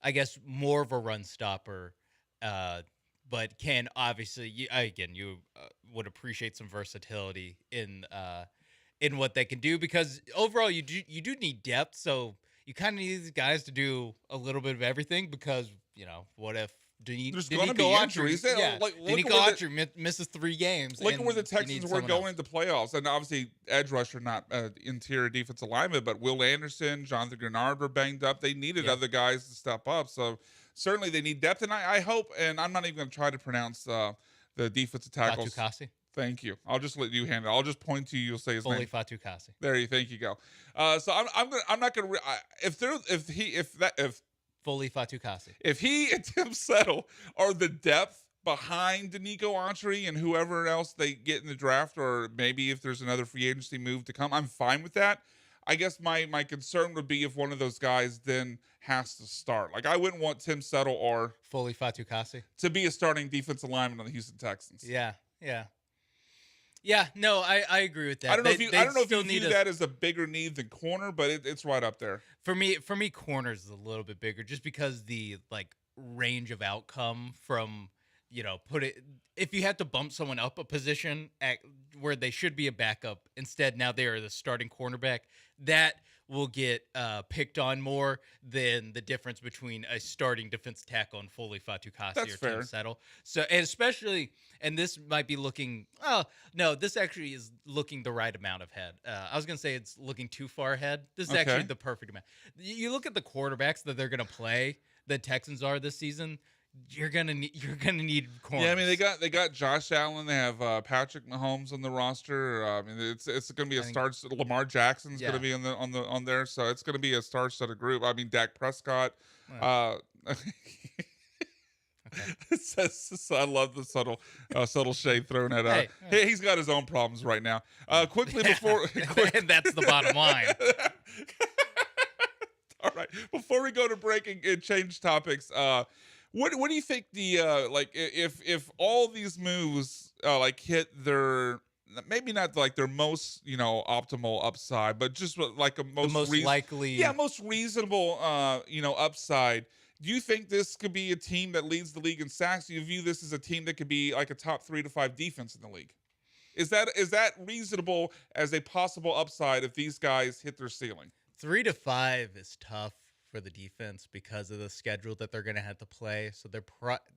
I guess, more of a run stopper, but can obviously, you would appreciate some versatility in what they can do, because overall you do need depth. So you kind of need these guys to do a little bit of everything, because what if there's going to be injuries? Denico Autry misses 3 games. Look at where the Texans were going into playoffs, and obviously edge rusher, not interior defensive lineman, but Will Anderson, Jonathan Grenard were banged up. They needed other guys to step up, so certainly they need depth. And I hope, and I'm not even going to try to pronounce the defensive tackles. Fatukasi. Thank you. I'll just let you handle it. I'll just point to you. You'll say his name. Fatukasi. Thank you go. So I'm not gonna if Foley Fatukasi. If he and Tim Settle are the depth behind Denico Autry and whoever else they get in the draft, or maybe if there's another free agency move to come, I'm fine with that. I guess my concern would be if one of those guys then has to start. Like, I wouldn't want Tim Settle or Foley Fatukasi to be a starting defensive lineman on the Houston Texans. Yeah, no, I agree with that. I don't know if you view that as a bigger need than corner, but it's right up there. For me, corners is a little bit bigger, just because the range of outcome from if you have to bump someone up a position at where they should be a backup, instead now they are the starting cornerback, that will get picked on more than the difference between a starting defensive tackle and Foley Fatukasi or Tim Settle. So, and especially, and this might be looking, this actually is looking the right amount of head. I was going to say it's looking too far ahead. This is actually the perfect amount. You look at the quarterbacks that they're going to play, the Texans are this season. you're gonna need corners. Yeah, I mean they got Josh Allen. They have Patrick Mahomes on the roster. I mean it's going to be a star. Lamar Jackson's going to be on there, so it's going to be a star-studded group. I mean Dak Prescott. Well. So I love the subtle shade thrown at. He's got his own problems right now. Quickly before, and that's the bottom line. All right, before we go to break and change topics, what do you think the like if all these moves like hit their maybe not like their most optimal upside, but just like a most likely, most reasonable upside. Do you think this could be a team that leads the league in sacks? Do you view this as a team that could be like a top 3 to 5 defense in the league? Is that reasonable as a possible upside if these guys hit their ceiling? 3 to 5 is tough for the defense because of the schedule that they're going to have to play. So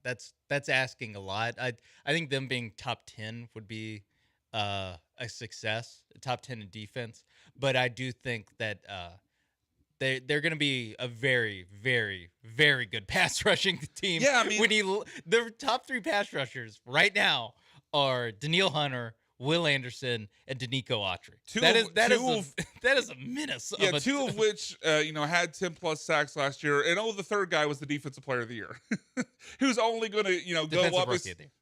that's asking a lot. I think them being top 10 would be a success, top 10 in defense. But I do think that they're going to be a very, very, very good pass rushing team. Yeah, I mean, the top 3 pass rushers right now are Danielle Hunter, Will Anderson, and Danico Autry. That is a menace. Yeah, two of which had 10+ sacks last year, and the third guy was the defensive player of the year, who's only going to go up.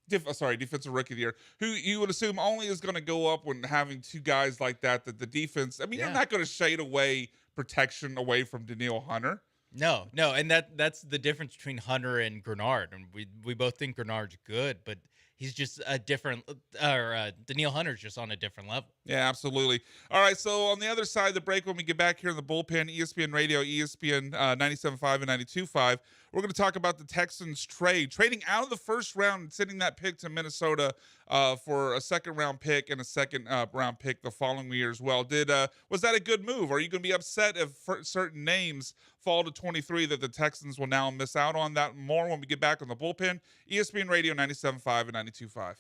Defensive rookie of the year, who you would assume only is going to go up when having two guys like that. That the defense, I mean, you're not going to shade away protection away from Danielle Hunter. No, and that's the difference between Hunter and Grenard, and we both think Grenard's good, but he's just a different, Danielle Hunter's just on a different level. Yeah, absolutely. All right, so on the other side of the break, when we get back here in the bullpen, ESPN Radio, ESPN 97.5 and 92.5, we're going to talk about the Texans trading out of the first round and sending that pick to Minnesota for a second-round pick and a second-round pick the following year as well. Was that a good move? Are you going to be upset if certain names fall to 23 that the Texans will now miss out on? That more when we get back on the bullpen. ESPN Radio 97.5 and 92.5.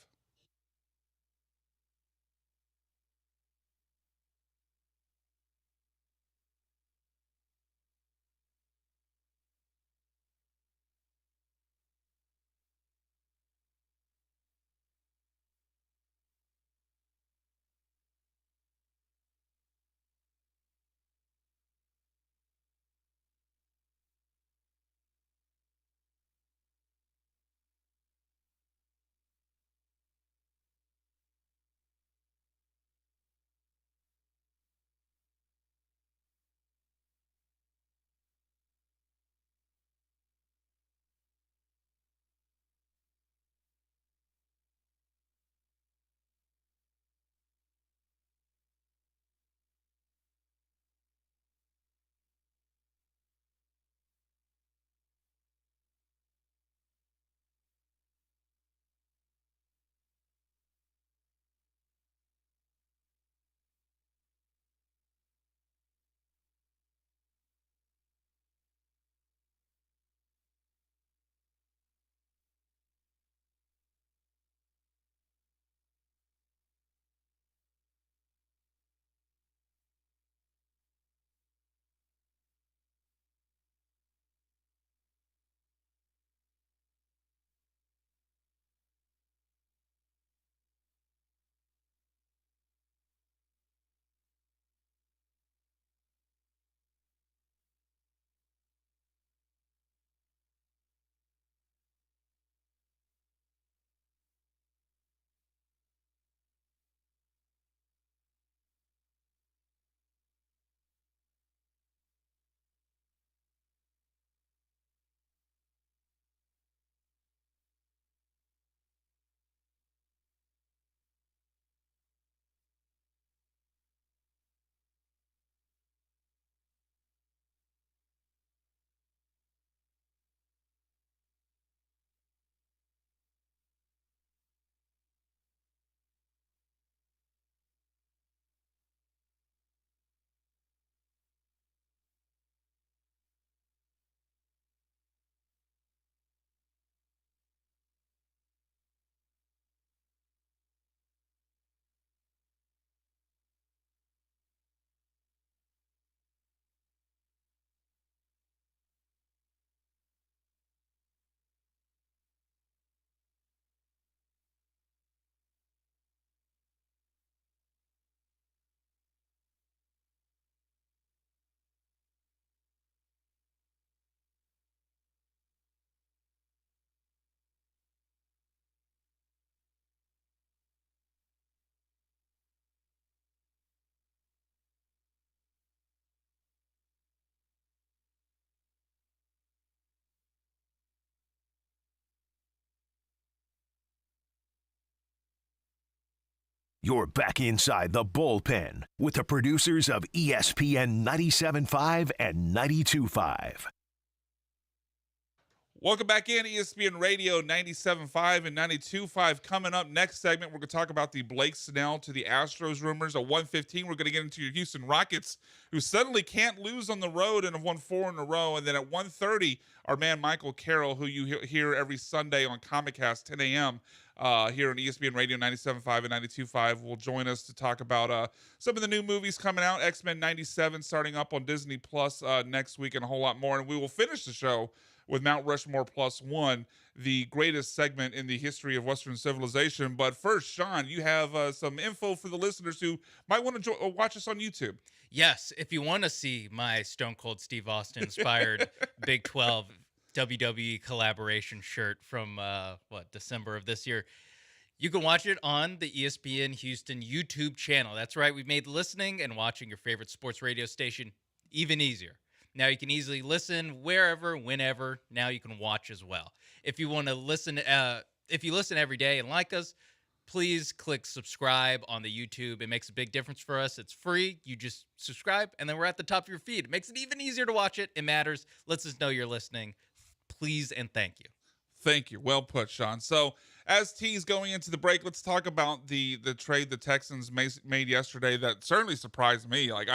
You're back inside the bullpen with the producers of ESPN 97.5 and 92.5. Welcome back in, ESPN Radio 97.5 and 92.5. Coming up next segment, we're going to talk about the Blake Snell to the Astros rumors. At 1:15, we're going to get into your Houston Rockets, who suddenly can't lose on the road and have won 4 in a row. And then at 1:30, our man Michael Carroll, who you hear every Sunday on Comicast, 10 a.m., here on ESPN Radio 97.5 and 92.5, will join us to talk about some of the new movies coming out. X-Men 97 starting up on Disney Plus next week, and a whole lot more. And we will finish the show with Mount Rushmore Plus One, the greatest segment in the history of Western civilization. But first, Sean, you have some info for the listeners who might want to watch us on YouTube. Yes, if you want to see my Stone Cold Steve Austin inspired Big 12 WWE collaboration shirt from December of this year, you can watch it on the ESPN Houston YouTube channel. That's right, we've made listening and watching your favorite sports radio station even easier. Now you can easily listen wherever, whenever. Now you can watch as well. If you want to listen, if you listen every day and like us, please click subscribe on the YouTube. It makes a big difference for us. It's free. You just subscribe, and then we're at the top of your feed. It makes it even easier to watch it. It matters. Lets us know you're listening. Please and thank you. Thank you. Well put, Sean. So as teased going into the break, let's talk about the trade the Texans made yesterday that certainly surprised me. Like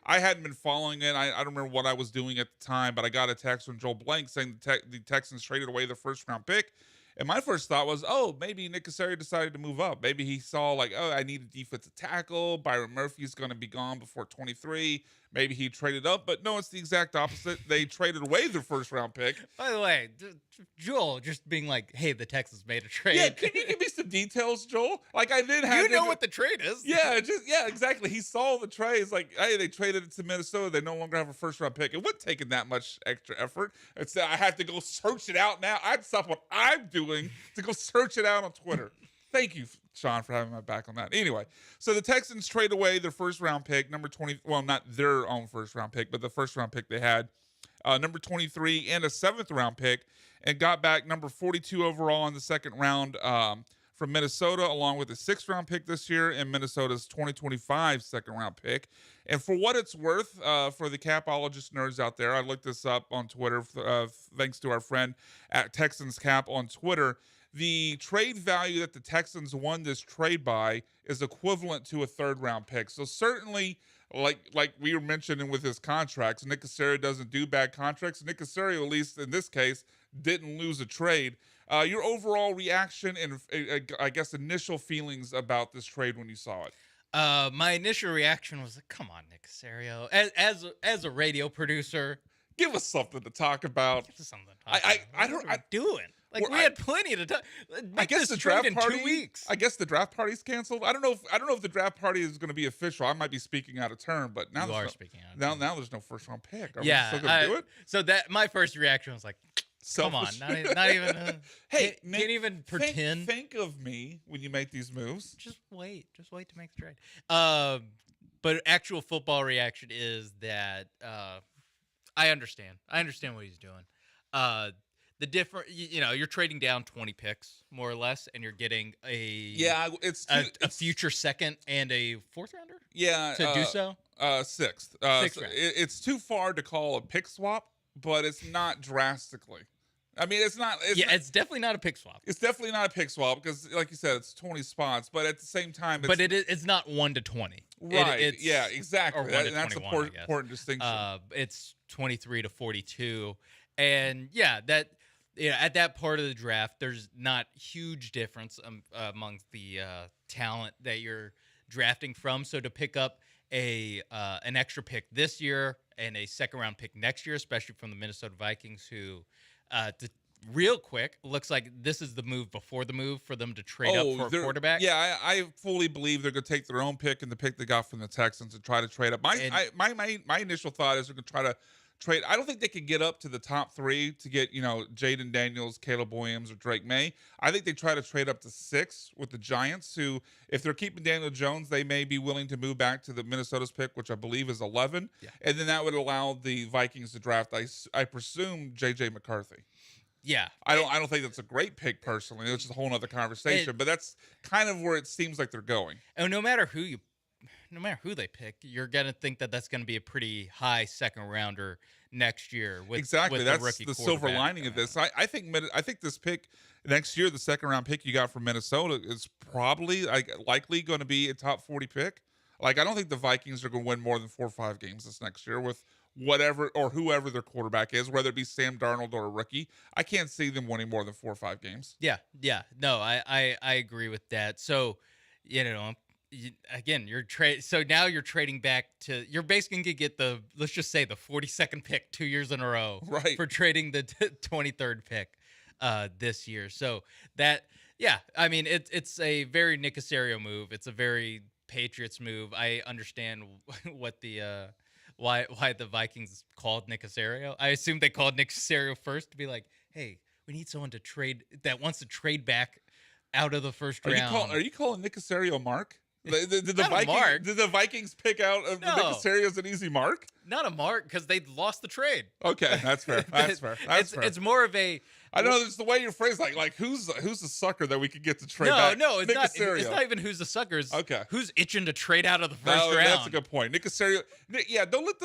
I hadn't been following it. I don't remember what I was doing at the time, but I got a text from Joel Blank saying the Texans traded away their first-round pick. And my first thought was, maybe Nick Caserio decided to move up. Maybe he saw, I need a defensive tackle. Byron Murphy's going to be gone before 23. Maybe he traded up. But no, it's the exact opposite. They traded away their first-round pick. By the way, Joel just being like, hey, the Texans made a trade. Yeah, can you give me some details, Joel? Like, I did have... You know what the trade is. Yeah, exactly. He saw the trade. It's like, hey, they traded it to Minnesota. They no longer have a first-round pick. It wouldn't take that much extra effort. It's I have to go search it out now. I'd stop what I'm doing to go search it out on Twitter. Thank you, Sean, for having my back on that. Anyway, so the Texans trade away their first-round pick, number 20. Well, not their own first-round pick, but the first-round pick they had, number 23, and a seventh-round pick, and got back number 42 overall in the second round from Minnesota, along with a sixth-round pick this year and Minnesota's 2025 second-round pick. And for what it's worth, for the Capologist nerds out there, I looked this up on Twitter, thanks to our friend at Texans Cap on Twitter. The trade value that the Texans won this trade by is equivalent to a third-round pick. So certainly, like we were mentioning with his contracts, Nick Caserio doesn't do bad contracts. Nick Caserio, at least in this case, didn't lose a trade. Your overall reaction and I guess initial feelings about this trade when you saw it? My initial reaction was like, "Come on, Nick Caserio." As a radio producer, give us something to talk about. Give us something to talk about. I don't. What are we doing? Like we had plenty to talk. I guess the draft party in 2 weeks. I guess the draft party's canceled. I don't know if the draft party is going to be official. I might be speaking out of turn, but now speaking out of turn. Now there's no first round pick. Are we still going to do it? So that my first reaction was like, come on, not even. Hey, can't even pretend. Think of me when you make these moves. Just wait to make the trade. But actual football reaction is that I understand. I understand what he's doing. The different, you're trading down 20 picks more or less, and you're getting a future second and a fourth rounder. Yeah, to do so. Sixth. Sixth it's too far to call a pick swap, but it's not drastically. I mean, it's not. It's definitely not a pick swap. It's definitely not a pick swap because, like you said, it's 20 spots. But at the same time, it's not 1 to 20. Right. It's, yeah. Exactly. That's an important distinction. It's 23 to 42, and at that part of the draft, there's not huge difference amongst the talent that you're drafting from. So to pick up an extra pick this year and a second round pick next year, especially from the Minnesota Vikings, who real quick looks like this is the move before the move for them to trade up for a quarterback. Yeah, I fully believe they're going to take their own pick and the pick they got from the Texans and try to trade up. My initial thought is they're going to try to trade. I don't think they could get up to the top 3 to get, Jaden Daniels, Caleb Williams, or Drake May. I think they try to trade up to 6 with the Giants, who, if they're keeping Daniel Jones, they may be willing to move back to the Minnesota's pick, which I believe is 11. Yeah. And then that would allow the Vikings to draft, I presume, J.J. McCarthy. Yeah. I don't think that's a great pick personally. It's just a whole other conversation. But that's kind of where it seems like they're going. And no matter who they pick, you're gonna think that that's gonna be a pretty high second rounder next year. Exactly, with that's the silver lining of this. I think this pick next year, the second round pick you got from Minnesota, is probably likely going to be a top 40 pick. Like, I don't think the Vikings are going to win more than 4 or 5 games this next year with whatever or whoever their quarterback is, whether it be Sam Darnold or a rookie. I can't see them winning more than 4 or 5 games. Yeah. No, I agree with that. So, again, so now you're trading back to, you're basically going to get let's just say the 42nd pick 2 years in a row, right, for trading the 23rd pick this year. So that, I mean, it's a very Nick Caserio move. It's a very Patriots move. I understand what the why the Vikings called Nick Caserio. I assume they called Nick Caserio first to be like, hey, we need someone to trade that wants to trade back out of the first round. Are you calling Nick Caserio Mark? Did the Vikings pick out of Nick Caserio as an easy mark? Not a mark, because they lost the trade. Okay, that's fair. That's fair. It's more of a. I know it's the way you're phrased, like who's the sucker that we could get to trade back? No, it's Nick not. Caserio. It's not even who's the suckers. Okay, who's itching to trade out of the first round? That's a good point. Nick Caserio. Yeah, don't let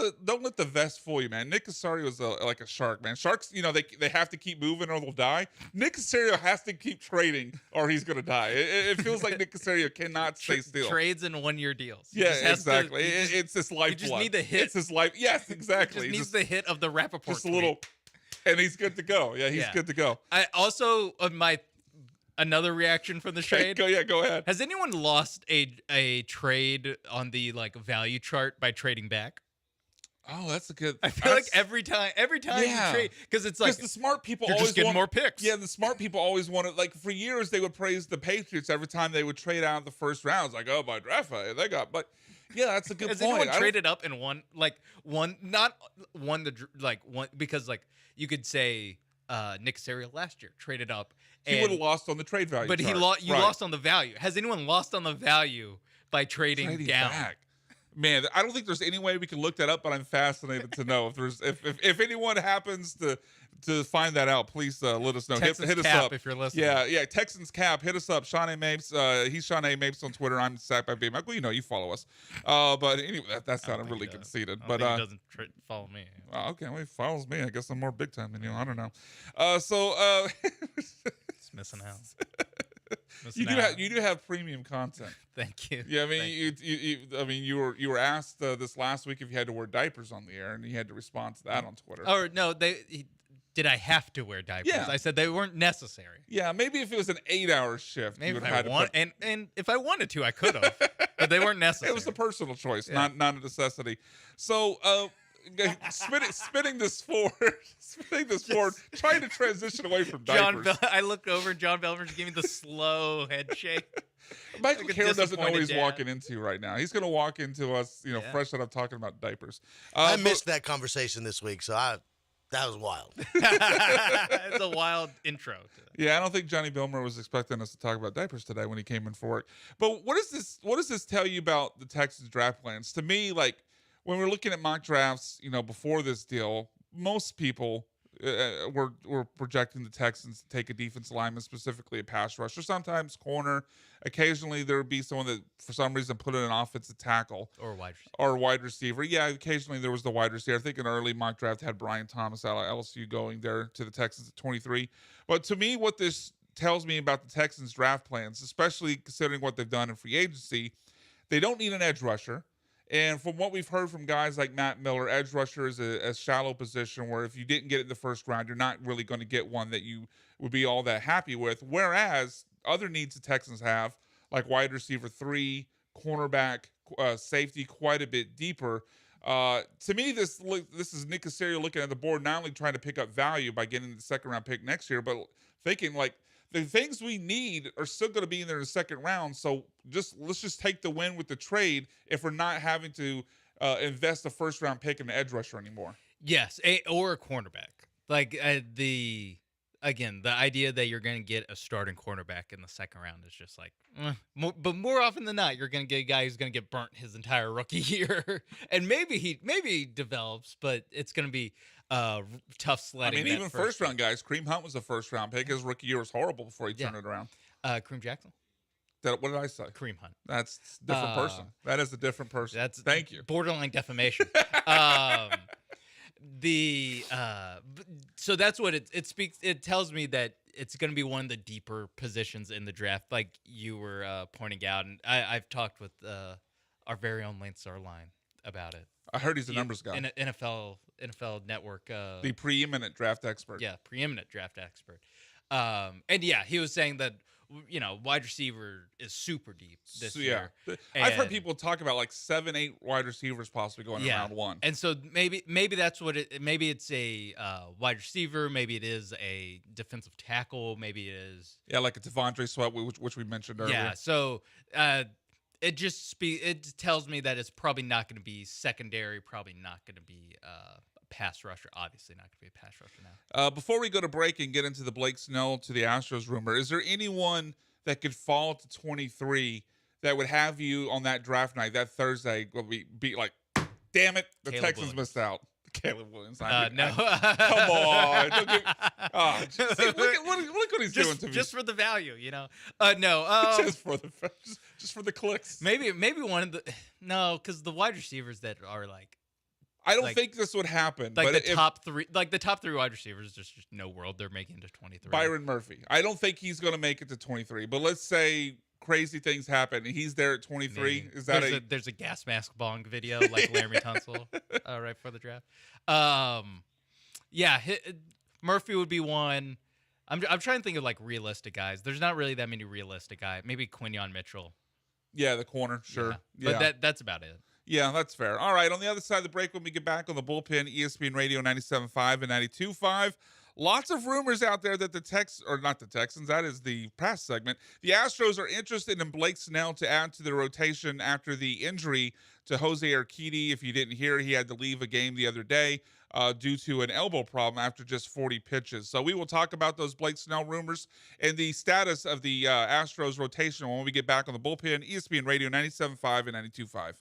the vest fool you, man. Nick Caserio is like a shark, man. Sharks, they have to keep moving or they'll die. Nick Caserio has to keep trading or he's gonna die. It feels like Nick Caserio cannot stay still. Trades in 1-year deals. Yeah, exactly. It's this lifeblood. You just need the hit. It's his life. Yes, exactly. He just needs the hit of the Rappaport. Just a little. And he's good to go. Yeah, he's good to go. I also another reaction from the trade. Go ahead. Has anyone lost a trade on the value chart by trading back? Oh, that's a good. I feel like every time you trade, because it's like the smart people you're always just getting more picks. Yeah, the smart people always wanted. Like for years, they would praise the Patriots every time they would trade out of the first round. It's like, oh, by draft they got, but. Yeah, that's a good point. Has anyone traded up and because you could say Nick Caserio last year traded up. He would have lost on the trade value. But you lost on the value. Has anyone lost on the value by trading down? Back. Man, I don't think there's any way we can look that up, but I'm fascinated to know if anyone happens to find that out, please let us know. Texans hit us Cap up if you're listening. Yeah. Texans Cap, hit us up. Sean A. Mapes, he's Sean A. Mapes on Twitter. I'm Sack by B. Michael. You follow us. But anyway, that sounded really conceited. But he doesn't follow me. Okay, well, he follows me. I guess I'm more big time than you. I don't know. It's missing out. You do have premium content. Thank you. Yeah, I mean, you were asked this last week if you had to wear diapers on the air, and you had to respond to that on Twitter. Oh no, did I have to wear diapers? Yeah. I said they weren't necessary. Yeah, maybe if it was an 8-hour shift, maybe you would have had to and if I wanted to, I could have, but they weren't necessary. It was a personal choice, not a necessity. So. Spinning this forward, trying to transition away from diapers. I looked over and John Belmer's giving me the slow head shake. Michael Carroll doesn't know what he's walking into right now. He's going to walk into us, fresh out of talking about diapers. I missed that conversation this week, so that was wild. It's a wild intro. Yeah, I don't think Johnny Bilmer was expecting us to talk about diapers today when he came in for work. But what does this tell you about the Texans draft plans? To me, when we're looking at mock drafts, before this deal, most people were projecting the Texans to take a defense lineman, specifically a pass rusher, sometimes corner. Occasionally, there would be someone that, for some reason, put in an offensive tackle. Or wide receiver. Yeah, occasionally there was the wide receiver. I think an early mock draft had Brian Thomas out of LSU going there to the Texans at 23. But to me, what this tells me about the Texans draft plans, especially considering what they've done in free agency, they don't need an edge rusher. And from what we've heard from guys like Matt Miller, edge rusher is a shallow position where if you didn't get it in the first round, you're not really going to get one that you would be all that happy with. Whereas other needs the Texans have, like wide receiver 3, cornerback, safety, quite a bit deeper. To me, this is Nick Caserio looking at the board, not only trying to pick up value by getting the second round pick next year, but thinking the things we need are still going to be in there in the second round. So let's just take the win with the trade if we're not having to invest a first round pick in the edge rusher anymore. Yes, or a cornerback. The idea that you're going to get a starting cornerback in the second round is just but more often than not, you're going to get a guy who's going to get burnt his entire rookie year, and maybe he develops, but it's going to be. tough sledding. I mean, even first round guys. Kareem Hunt was a first round pick. His rookie year was horrible before he turned it around. Kareem Jackson. What did I say? Kareem Hunt. That's a different person. That is a different person. Thank you. Borderline defamation. So that's what it speaks. It tells me that it's going to be one of the deeper positions in the draft, like you were pointing out. And I've talked with our very own Lance Sarline about it. I heard he's a numbers guy. NFL Network. The preeminent draft expert. Yeah, preeminent draft expert. And yeah, he was saying that, wide receiver is super deep this year. I've heard people talk about like 7, 8 wide receivers possibly going in round one. And so maybe that's what maybe it's a wide receiver, maybe it is a defensive tackle, maybe it is like a Devondre Sweat, which we mentioned earlier. Yeah, so it tells me that it's probably not going to be secondary, probably not going to be pass rusher. Obviously not going to be a pass rusher now. Before we go to break and get into the Blake Snell to the Astros rumor, is there anyone that could fall to 23 that would have you on that draft night, that Thursday, will be like, damn it, the Caleb Texans Williams. missed out? Caleb Williams. No. Come on. Look what he's doing to me. Just for the value, No. just for the clicks. Maybe one of the because the wide receivers that are like. I don't think this would happen. Like but the top three wide receivers, there's just no world they're making to 23. Byron Murphy. I don't think he's going to make it to 23. But let's say crazy things happen and he's there at 23. Maybe. Is that there's a gas mask bong video like Laramie Tunsil right before the draft. Murphy would be one. I'm trying to think of like realistic guys. There's not really that many realistic guys. Maybe Quinyon Mitchell. Yeah, the corner, sure. Yeah. But that's about it. Yeah, that's fair. All right, on the other side of the break, when we get back on the Bullpen, ESPN Radio 97.5 and 92.5, lots of rumors out there that not the Texans, that is the press segment. The Astros are interested in Blake Snell to add to the rotation after the injury to Jose Urquidy. If you didn't hear, he had to leave a game the other day due to an elbow problem after just 40 pitches. So we will talk about those Blake Snell rumors and the status of the Astros rotation when we get back on the Bullpen, ESPN Radio 97.5 and 92.5.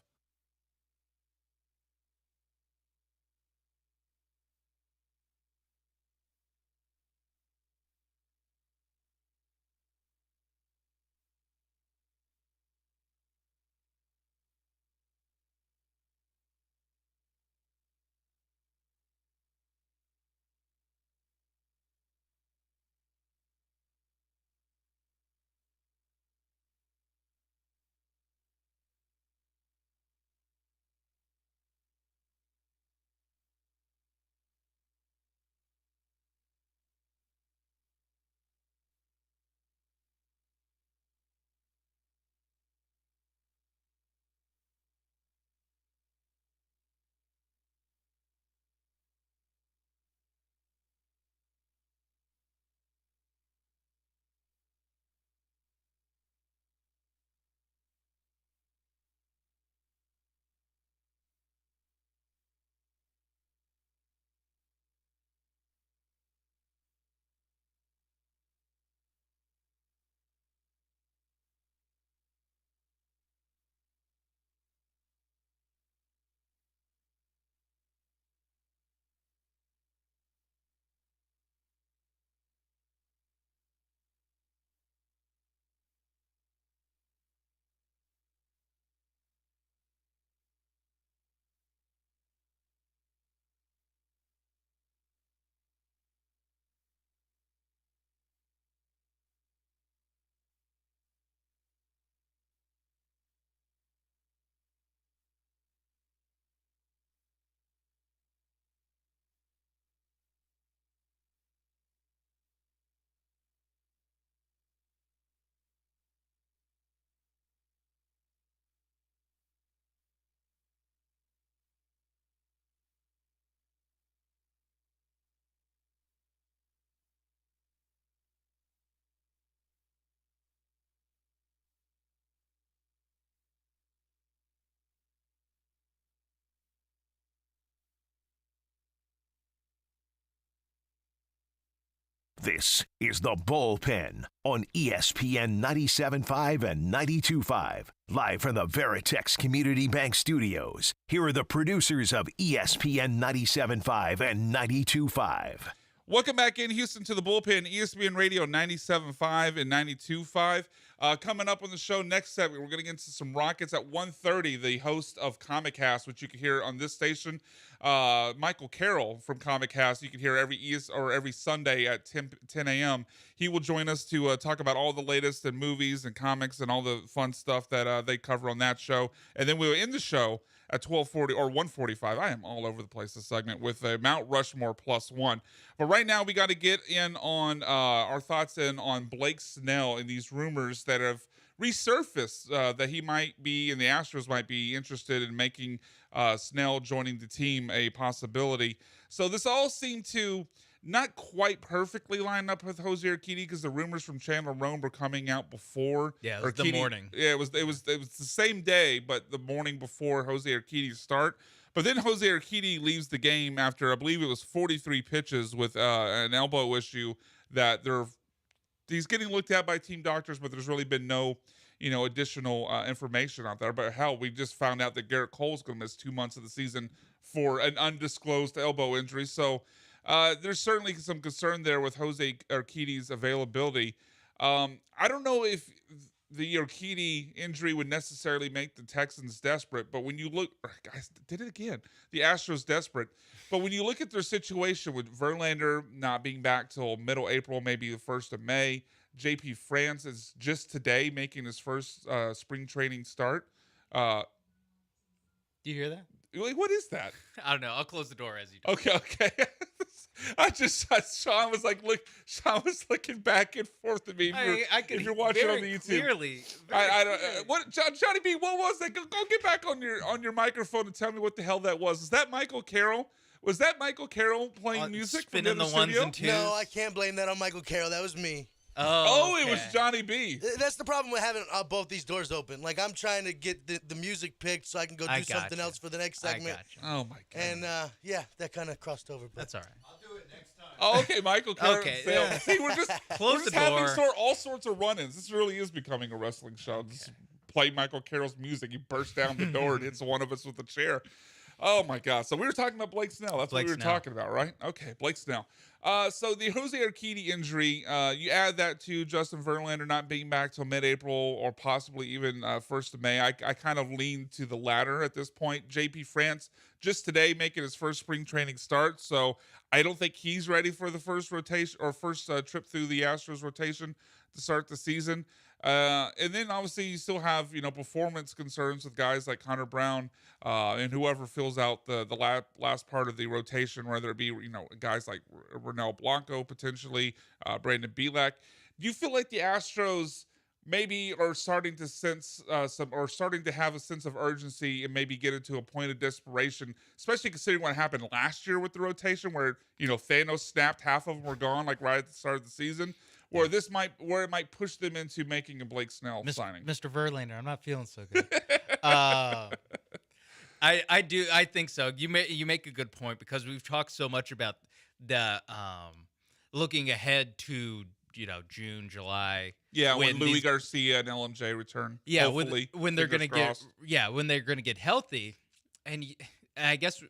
This is The Bullpen on ESPN 97.5 and 92.5. Live from the Veritex Community Bank Studios. Here are the producers of ESPN 97.5 and 92.5. Welcome back in Houston to The Bullpen, ESPN Radio 97.5 and 92.5. Coming up on the show next segment, we're going to get into some Rockets at 1:30. The host of Comic Cast, which you can hear on this station, Michael Carroll from Comic Cast, you can hear every Sunday at 10 a.m. He will join us to talk about all the latest in movies and comics and all the fun stuff that they cover on that show. And then we'll end the show at 12:40 or 1:45. I am all over the place this segment with a Mount Rushmore +1. But right now we got to get in on our thoughts on Blake Snell and these rumors that have resurfaced that he might be and the Astros might be interested in making Snell joining the team a possibility. So this all seemed to not quite perfectly line up with Jose Urquidy because the rumors from Chandler Rome were coming out before. Yeah, it was the morning. Yeah, it was the same day, but the morning before Jose Urquidy's start. But then Jose Urquidy leaves the game after, I believe it was 43 pitches with an elbow issue that he's getting looked at by team doctors, but there's really been no, additional information out there. But hell, we just found out that Garrett Cole's going to miss 2 months of the season for an undisclosed elbow injury. So there's certainly some concern there with Jose Urquidy's availability. I don't know if the Urquidy injury would necessarily make the Texans desperate, but when you look, guys, did it again. The Astros desperate, but when you look at their situation with Verlander not being back till middle April, maybe the 1st of May, JP France is just today making his first spring training start. Do you hear that? What is that? I don't know. I'll close the door as you do. Okay. Sean was looking back and forth at me. If you're watching on the YouTube, clearly. Johnny B, what was that? Go get back on your microphone and tell me what the hell that was. Is that Michael Carroll? Was that Michael Carroll playing music? Spinning the ones and twos? No, I can't blame that on Michael Carroll. That was me. Oh, okay. It was Johnny B. That's the problem with having both these doors open. Like, I'm trying to get the music picked so I can go do something else for the next segment. Oh, my God. And, that kind of crossed over. But That's all right. I'll do it next time. Oh, okay, Michael Carroll. Okay. Yeah. See, we're just Close the having door. all sorts of run-ins. This really is becoming a wrestling show. Just play Michael Carroll's music. He bursts down the door and hits one of us with a chair. Oh, my God. So we were talking about Blake Snell. That's what we were talking about, right? Okay, Blake Snell. So the Jose Urquidy injury, you add that to Justin Verlander not being back till mid-April or possibly even 1st of May. I kind of lean to the latter at this point. JP France just today making his first spring training start, so I don't think he's ready for the first rotation or first trip through the Astros rotation to start the season. And then obviously you still have, performance concerns with guys like Connor Brown and whoever fills out the last part of the rotation, whether it be, guys like Ronel Blanco, potentially Brandon Bielak. Do you feel like the Astros maybe are starting to sense starting to have a sense of urgency and maybe get into a point of desperation, especially considering what happened last year with the rotation where, Thanos snapped, half of them were gone, like right at the start of the season? Where it might push them into making a Blake Snell signing. Mr. Verlander, I'm not feeling so good. I think so. You make a good point because we've talked so much about the looking ahead to June, July. Yeah, when Louis Garcia and LMJ return. Yeah, hopefully, when they're gonna get healthy, and I guess.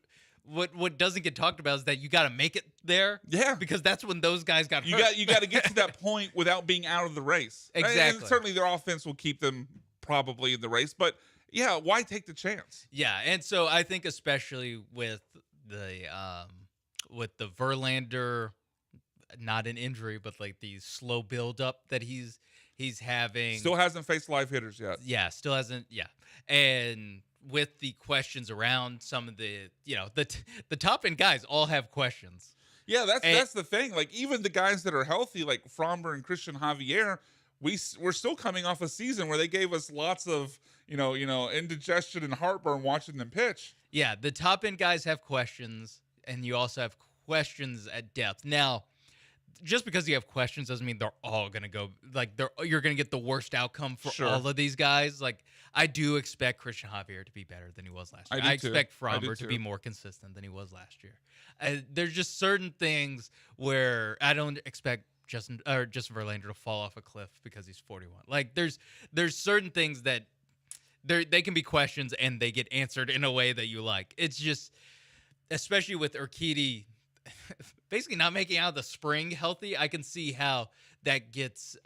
What doesn't get talked about is that you got to make it there. Yeah. Because that's when those guys got hurt. You got to get to that point without being out of the race. Exactly. And certainly their offense will keep them probably in the race. But, yeah, why take the chance? Yeah, and so I think especially with the Verlander, not an injury, but like the slow buildup that he's having. Still hasn't faced live hitters yet. Yeah, still hasn't. Yeah. And with the questions around some of the top end guys all have questions. Yeah, that's the thing. Like even the guys that are healthy, like Fromber and Christian Javier, we're still coming off a season where they gave us lots of indigestion and heartburn watching them pitch. Yeah, the top end guys have questions, and you also have questions at depth. Now, just because you have questions doesn't mean they're all gonna go you're gonna get the worst outcome for all of these guys. Like I do expect Christian Javier to be better than he was last year. I expect Fromber to be more consistent than he was last year. There's just certain things where I don't expect Justin Verlander to fall off a cliff because he's 41. Like there's certain things that they can be questions and they get answered in a way that you like. It's just, especially with Urquidy basically not making out of the spring healthy, I can see how that gets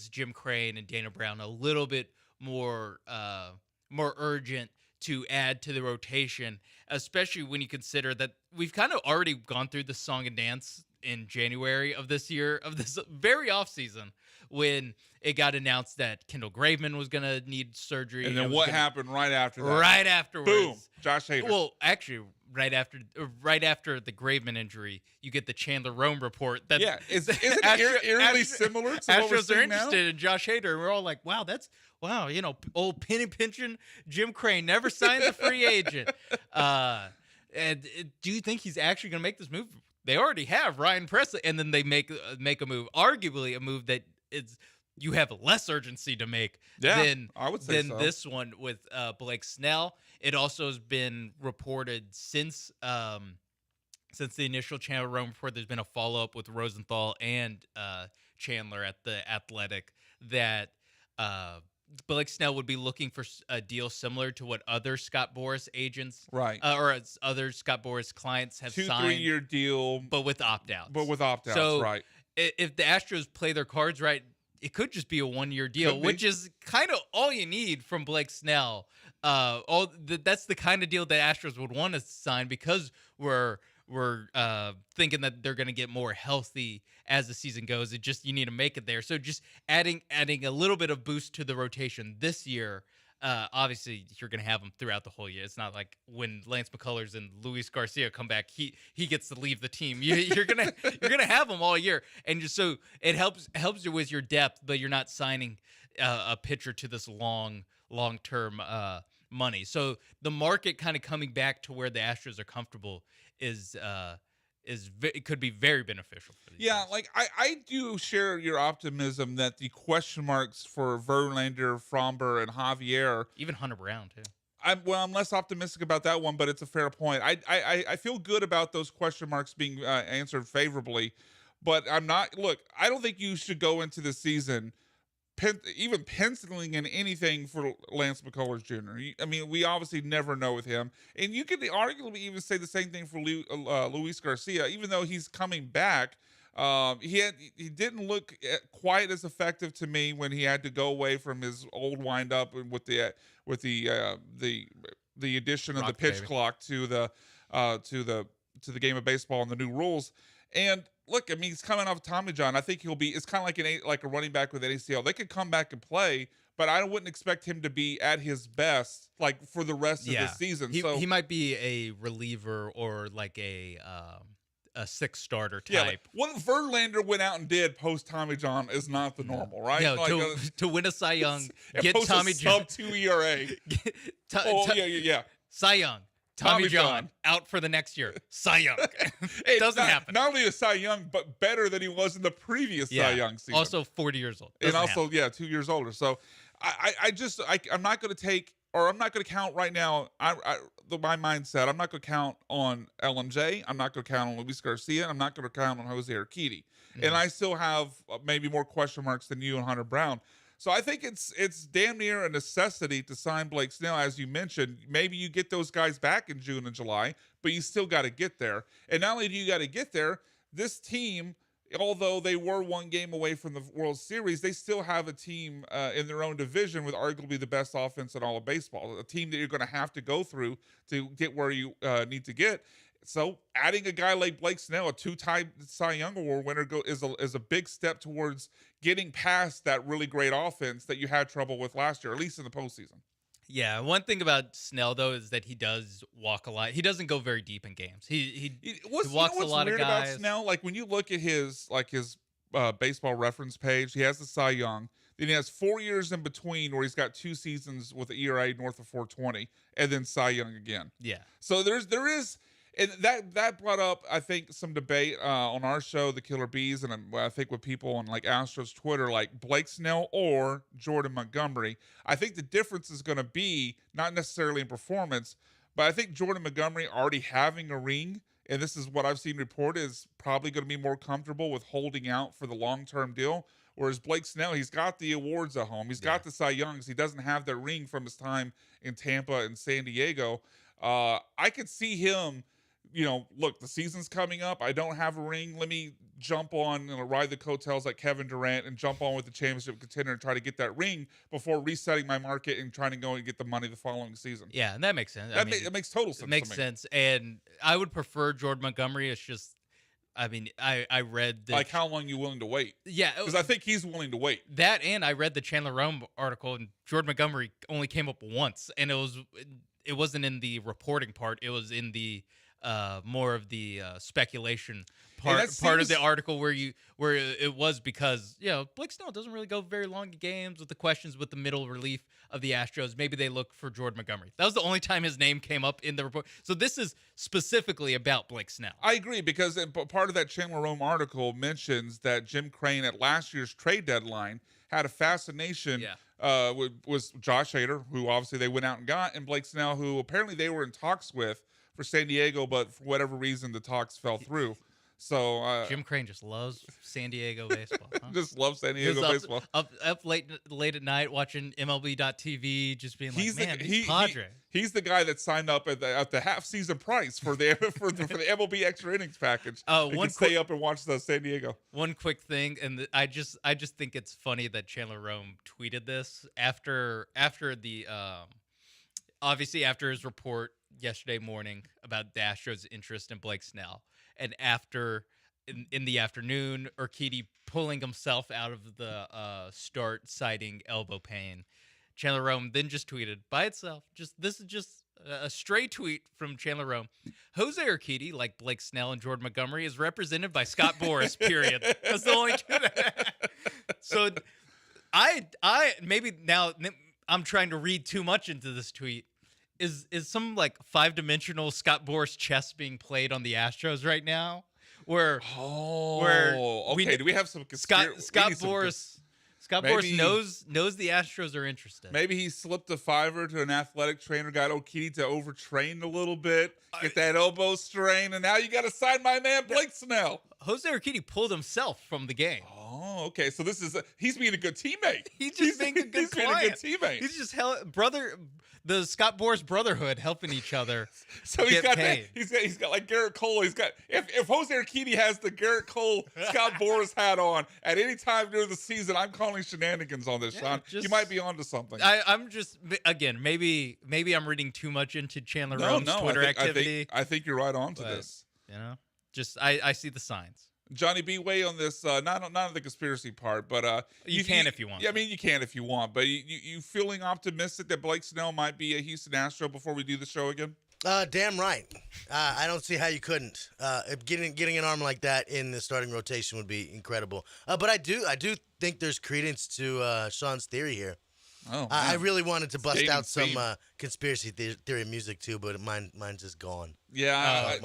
Jim Crane and Dana Brown a little bit more urgent to add to the rotation, especially when you consider that we've kind of already gone through the song and dance in January of this year, of this very off season, when it got announced that Kendall Graveman was going to need surgery. And then what happened right after that? Right afterwards. Boom. Josh Hader. Well, actually, right after the Graveman injury, you get the Chandler Rome report. That isn't it eerily similar to what we're Astros are seeing interested now? in Josh Hader. And we're all like, wow, old penny pinching Jim Crane never signs a free agent. Do you think he's actually going to make this move? They already have Ryan Presley, and then they make a move, arguably a move that you have less urgency to make than this one with Blake Snell. It also has been reported since the initial Chandler Rome report. There's been a follow up with Rosenthal and Chandler at the Athletic that Blake Snell would be looking for a deal similar to what other Scott Boras agents, or other Scott Boras clients have signed. 2-3-year deal, but with opt-outs. So, right. If the Astros play their cards right, it could just be a 1-year deal, which is kind of all you need from Blake Snell. That's the kind of deal that Astros would want to sign, because we're thinking that they're going to get more healthy as the season goes. You need to make it there. So just adding a little bit of boost to the rotation this year. Obviously, you're going to have them throughout the whole year. It's not like when Lance McCullers and Luis Garcia come back, he gets to leave the team. You're gonna have them all year, and just so it helps you with your depth, but you're not signing a pitcher to this long term money. So the market kind of coming back to where the Astros are comfortable it could be very beneficial for these guys. Like I do share your optimism that the question marks for Verlander, Fromber, and Javier, even Hunter Brown too. I'm less optimistic about that one, but it's a fair point. I feel good about those question marks being answered favorably, but I'm not. Look, I don't think you should go into the season even penciling in anything for Lance McCullers Jr. I mean, we obviously never know with him. And you could arguably even say the same thing for Luis Garcia, even though he's coming back. He didn't look quite as effective to me when he had to go away from his old windup with the addition of the pitch clock to the game of baseball and the new rules. And look, I mean, he's coming off Tommy John. I think it's kind of like a running back with an ACL. They could come back and play, but I wouldn't expect him to be at his best like for the rest of the season. He might be a reliever or like a sixth starter type. Like what Verlander went out and did post Tommy John is not the normal, right? No, to win a Cy Young, get Tommy John sub 2 ERA. Cy Young. Tommy John out for the next year. Cy Young. It doesn't happen. Not only a Cy Young, but better than he was in the previous Cy Young season. Also 40 years old. And also, 2 years older. So I'm not going to take, or I'm not going to count right now. My mindset, I'm not going to count on LMJ. I'm not going to count on Luis Garcia. I'm not going to count on Jose Urquidy. Mm-hmm. And I still have maybe more question marks than you and Hunter Brown. So I think it's damn near a necessity to sign Blake Snell, as you mentioned. Maybe you get those guys back in June and July, but you still got to get there. And not only do you got to get there, this team, although they were one game away from the World Series, they still have a team in their own division with arguably the best offense in all of baseball, a team that you're going to have to go through to get where you need to get. So adding a guy like Blake Snell, a two-time Cy Young Award winner, is a big step towards getting past that really great offense that you had trouble with last year, at least in the postseason. Yeah, one thing about Snell though is that he does walk a lot. He doesn't go very deep in games. He walks a lot of guys. About Snell, like when you look at his baseball reference page, he has the Cy Young. Then he has 4 years in between where he's got 2 seasons with an ERA north of 4.20, and then Cy Young again. Yeah. So there is. And that brought up, I think, some debate on our show, The Killer Bees, and I think with people on like Astros Twitter, like Blake Snell or Jordan Montgomery. I think the difference is going to be not necessarily in performance, but I think Jordan Montgomery already having a ring and this is what I've seen reported, is probably going to be more comfortable with holding out for the long-term deal. Whereas Blake Snell, he's got the awards at home. He's got the Cy Youngs. He doesn't have the ring from his time in Tampa and San Diego. I could see him, look, the season's coming up. I don't have a ring. Let me jump on and ride the coattails like Kevin Durant and jump on with the championship contender and try to get that ring before resetting my market and trying to go and get the money the following season. Yeah, and that makes sense. It makes total sense. It makes sense. And I would prefer Jordan Montgomery. It's just, I read that. Like, how long you willing to wait? Yeah. Because I think he's willing to wait. That, and I read the Chandler Rome article, and Jordan Montgomery only came up once, and it wasn't in the reporting part. It was in the more of the speculation part of the article where it was because Blake Snell doesn't really go very long in games with the questions with the middle relief of the Astros. Maybe they look for Jordan Montgomery. That was the only time his name came up in the report. So this is specifically about Blake Snell. I agree, because part of that Chandler Rome article mentions that Jim Crane at last year's trade deadline had a fascination was Josh Hader, who obviously they went out and got, and Blake Snell, who apparently they were in talks with for San Diego, but for whatever reason the talks fell through. So Jim Crane just loves San Diego baseball. Huh? Just loves San Diego baseball. Up late at night watching MLB.TV, just being He's Padre. He's the guy that signed up at the half season price for the for the MLB extra innings package. He can stay up and watch the San Diego. One quick thing, and I just think it's funny that Chandler Rome tweeted this after the obviously after his report yesterday morning about the Astros' interest in Blake Snell. And after, in the afternoon, Urquidy pulling himself out of the start, citing elbow pain. Chandler Rome then just tweeted by itself. This is just a stray tweet from Chandler Rome. Jose Urquidy, like Blake Snell and Jordan Montgomery, is represented by Scott Boras. Period. That's the only tweet. So, I maybe now I'm trying to read too much into this tweet. Is some like 5-dimensional Scott Boras chess being played on the Astros right now? Do we have some Scott Boras? Scott Boras knows the Astros are interested. Maybe he slipped a $5 to an athletic trainer, got Urquidy to overtrain a little bit, get that elbow strain, and now you got to sign my man Blake Snell. Jose Urquidy pulled himself from the game. Oh, okay. So he's being a good teammate. He's being a good teammate. He's just the Scott Boras brotherhood helping each other. So he's got like Garrett Cole. He's got if Jose Urquidy has the Garrett Cole Scott Boras hat on at any time during the season, I'm calling shenanigans on this, Sean. You might be onto something. I'm just again maybe I'm reading too much into Chandler Rome's Twitter activity. I think you're right on to this. Just I see the signs. Johnny B, weigh on this, not on the conspiracy part, but you can if you want. Yeah, I mean, you can if you want, but you feeling optimistic that Blake Snell might be a Houston Astro before we do the show again? Damn right. I don't see how you couldn't. Getting an arm like that in the starting rotation would be incredible. But I do think there's credence to Sean's theory here. Oh, I really wanted to bust out some conspiracy theory music too, but mine's just gone. Yeah,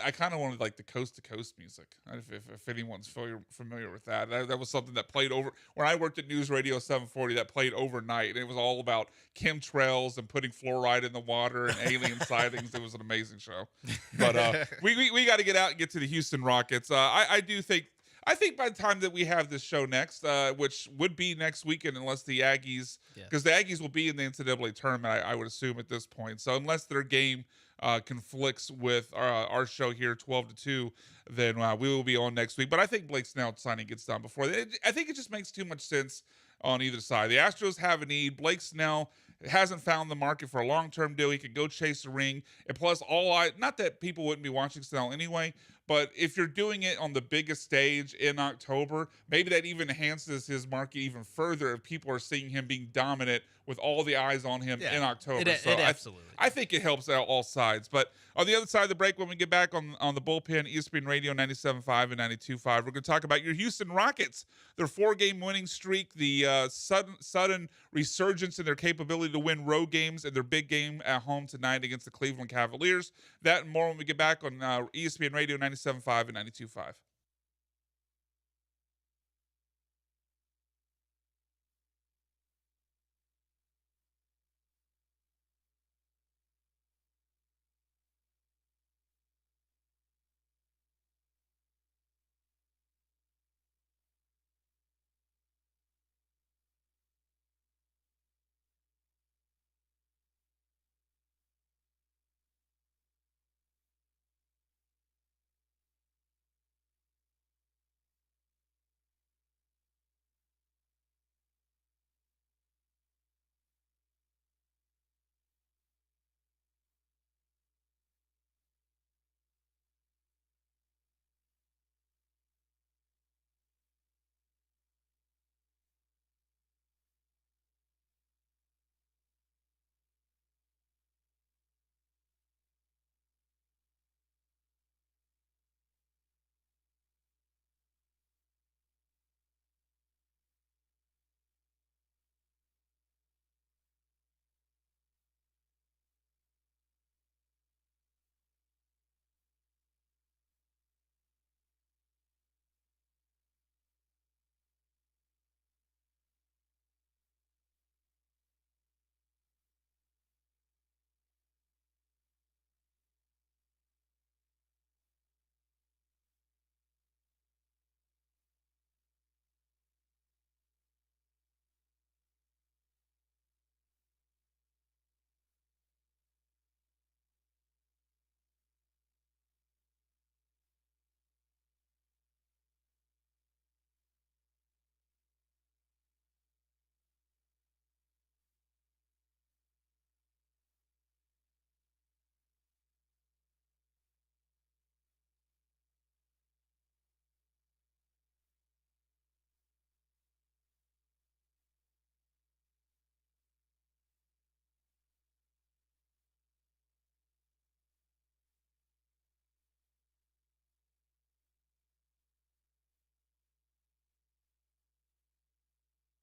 I kind of wanted like the coast to coast music. If anyone's familiar with that, that was something that played over when I worked at News Radio 740. That played overnight, and it was all about chemtrails and putting fluoride in the water and alien sightings. It was an amazing show. But we got to get out and get to the Houston Rockets. I think by the time that we have this show next, which would be next weekend, unless the Aggies, because the Aggies will be in the NCAA tournament, I would assume at this point. So unless their game conflicts with our show here, 12-2, then we will be on next week. But I think Blake Snell signing gets done before. I think it just makes too much sense on either side. The Astros have a need. Blake Snell hasn't found the market for a long-term deal. He could go chase the ring. And plus, not that people wouldn't be watching Snell anyway, but if you're doing it on the biggest stage in October, maybe that even enhances his market even further if people are seeing him being dominant with all the eyes on him in October. It absolutely. I think it helps out all sides. But on the other side of the break, when we get back on the Bullpen, ESPN Radio 97.5 and 92.5, we're going to talk about your Houston Rockets, their 4-game winning streak, the sudden resurgence in their capability to win road games, and their big game at home tonight against the Cleveland Cavaliers. That and more when we get back on ESPN Radio 97.5 and 92.5.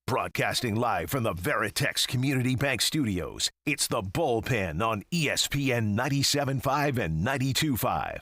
Broadcasting live from the Veritex Community Bank Studios, it's the Bullpen on ESPN 97.5 and 92.5.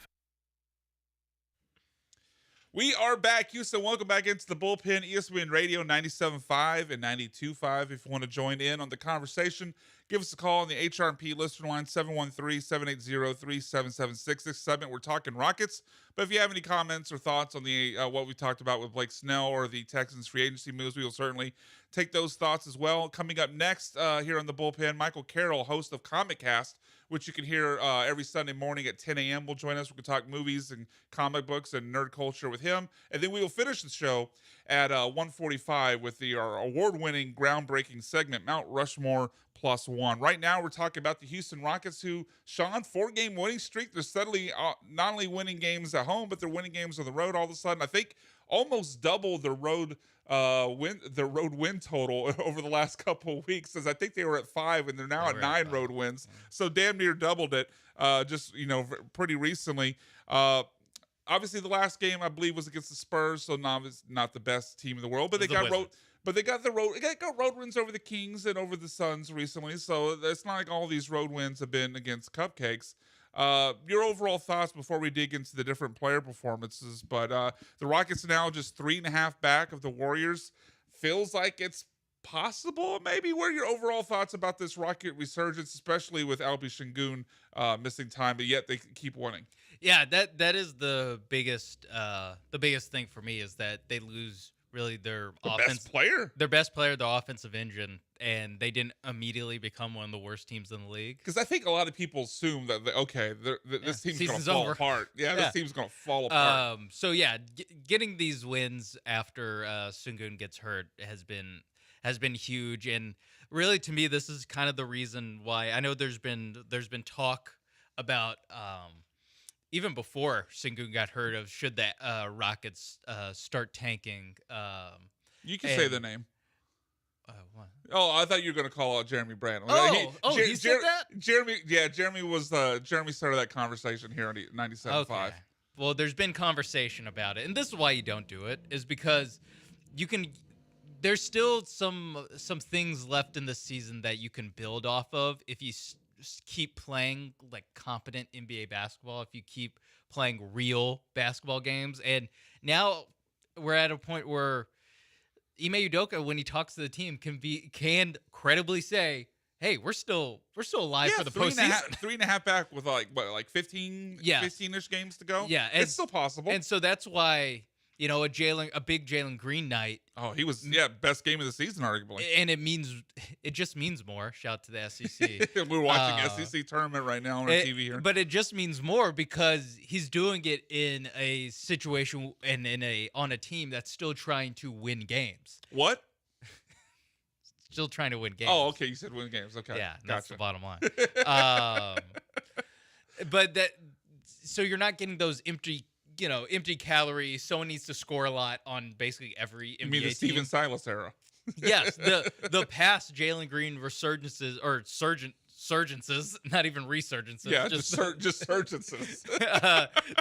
We are back, Houston. Welcome back into the Bullpen, ESPN Radio 97.5 and 92.5. If you want to join in on the conversation, give us a call on the HRP listener line, 713-780-3776. This segment, we're talking Rockets. But if you have any comments or thoughts on the what we talked about with Blake Snell or the Texans free agency moves, we will certainly take those thoughts as well. Coming up next here on the Bullpen, Michael Carroll, host of Comic Cast, which you can hear every Sunday morning at 10 a.m. will join us. We can talk movies and comic books and nerd culture with him. And then we will finish the show at 1:45 with our award-winning, groundbreaking segment, Mount Rushmore +1. Right now, we're talking about the Houston Rockets, who, Sean, 4-game winning streak. They're steadily not only winning games at home, but they're winning games on the road all of a sudden. I think almost double their road win total over the last couple of weeks, as I think they were at 5 and they're now at 9 road wins. So damn near doubled it just pretty recently. Obviously the last game I believe was against the Spurs, so not the best team in the world, but they got road wins over the Kings and over the Suns recently. So it's not like all these road wins have been against cupcakes. Your overall thoughts before we dig into the different player performances, but the Rockets now just 3.5 back of the Warriors. Feels like it's possible, maybe. What are your overall thoughts about this Rocket resurgence, especially with Albi Şengün missing time, but yet they keep winning? Yeah, that is the biggest thing for me, is that they lose really their best player, their offensive engine, and they didn't immediately become one of the worst teams in the league. Because I think a lot of people assume that this team's going to fall apart. Yeah, this team's going to fall apart. So yeah, getting these wins after Şengün gets hurt has been huge, and really to me this is kind of the reason why I know there's been talk about even before Şengün got hurt of should the Rockets start tanking. You can say the name. What? Oh, I thought you were going to call out Jeremy Brand. He said that? Jeremy started that conversation here on 97.5. Okay. Well, there's been conversation about it, and this is why you don't do it, is because there's still some things left in the season that you can build off of if you keep playing like competent NBA basketball, if you keep playing real basketball games. And now we're at a point where Ime Udoka, when he talks to the team, can credibly say, hey, we're still alive for the postseason. 3.5 back with like 15-ish games to go. Yeah, it's still possible. And so that's why, a big Jalen Green night. Oh, he was best game of the season arguably. And it just means more. Shout out to the SEC. We're watching SEC tournament right now on our TV here. But it just means more because he's doing it in a situation and on a team that's still trying to win games. What? Still trying to win games. Oh, okay. You said win games. Okay. Yeah, that's the bottom line. So you're not getting those empty calories. Someone needs to score a lot on basically every NBA team. You mean the Steven Silas era? Yes, the past Jalen Green resurgences or surgences, not even resurgences. Yeah, just surgences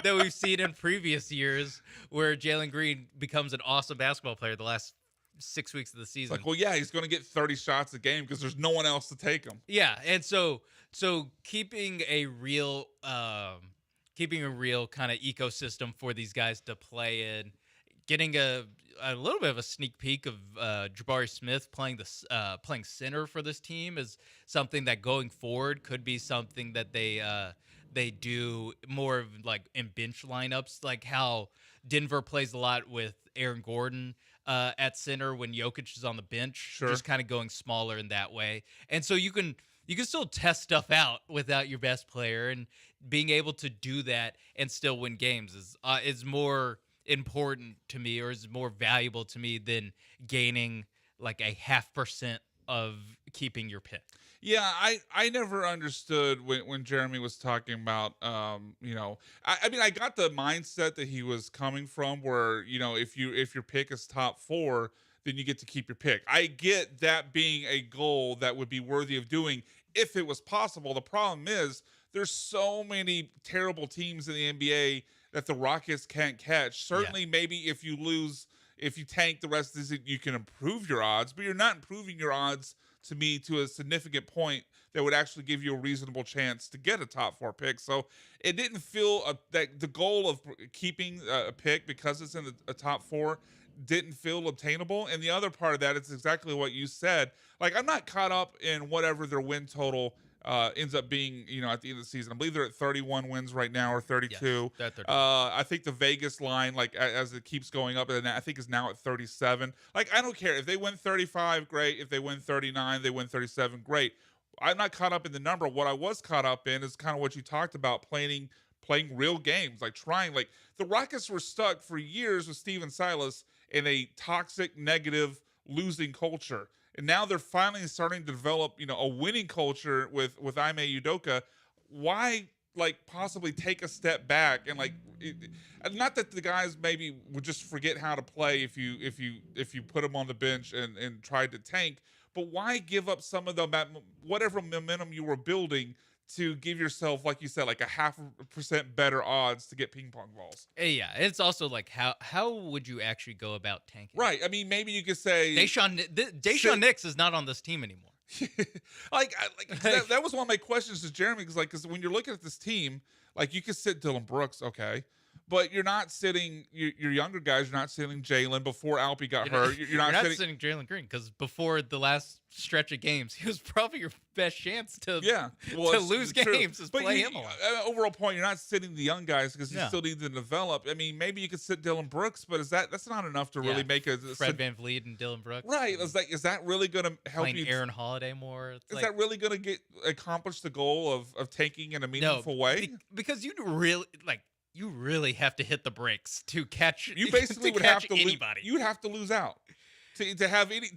that we've seen in previous years, where Jalen Green becomes an awesome basketball player the last 6 weeks of the season. It's like, he's going to get 30 shots a game because there's no one else to take him. Yeah, and so keeping a real kind of ecosystem for these guys to play in, getting a little bit of a sneak peek of Jabari Smith playing center for this team is something that going forward could be something that they do more of like in bench lineups, like how Denver plays a lot with Aaron Gordon at center when Jokic is on the bench, just kind of going smaller in that way. And so you can still test stuff out without your best player, and being able to do that and still win games is more important to me, or is more valuable to me than gaining like a 0.5% of keeping your pick. Yeah, I never understood when Jeremy was talking about, I mean, I got the mindset that he was coming from, where, if your pick is top 4, then you get to keep your pick. I get that being a goal that would be worthy of doing if it was possible. The problem is there's so many terrible teams in the NBA that the Rockets can't catch. Certainly, maybe if you lose, if you tank the rest of the season, you can improve your odds, but you're not improving your odds to me to a significant point that would actually give you a reasonable chance to get a top 4 pick. So it didn't feel that the goal of keeping a pick because it's in a top 4 didn't feel obtainable. And the other part of that is exactly what you said. Like, I'm not caught up in whatever their win total ends up being, at the end of the season. I believe they're at 31 wins right now, or 32. Yes, 32. I think the Vegas line, like, as it keeps going up, and I think is now at 37. Like, I don't care if they win 35, great. If they win 39, they win 37, great. I'm not caught up in the number. What I was caught up in is kind of what you talked about, playing real games, like trying. Like, the Rockets were stuck for years with Steven Silas in a toxic, negative, losing culture. And now they're finally starting to develop, a winning culture with Ime Udoka. Why, like, possibly take a step back and, like, not that the guys maybe would just forget how to play if you put them on the bench and tried to tank, but why give up some of the whatever momentum you were building to give yourself, like you said, like a 0.5% better odds to get ping pong balls? Yeah, it's also like how would you actually go about tanking? Right. I mean, maybe you could say Deshaun Nix is not on this team anymore. that was one of my questions to Jeremy, because when you're looking at this team, like, you could sit Dylan Brooks, okay, but you're not sitting your younger guys. You're not sitting Jalen before Alpy got hurt. You're not sitting Jalen Green, because before the last stretch of games, he was probably your best chance to lose games is play him a lot. Overall point, you're not sitting the young guys because you still need to develop. I mean, maybe you could sit Dylan Brooks, but that's not enough to really make a Fred VanVleet and Dylan Brooks. Right. Is that really going to help you? Aaron Holiday more. Is that really going to accomplish the goal of tanking in a meaningful way? Because you really have to hit the brakes to catch. You basically would have to anybody. You would have to lose out to have any.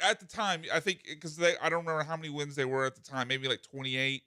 At the time, I think, because I don't remember how many wins they were at the time. Maybe like 28,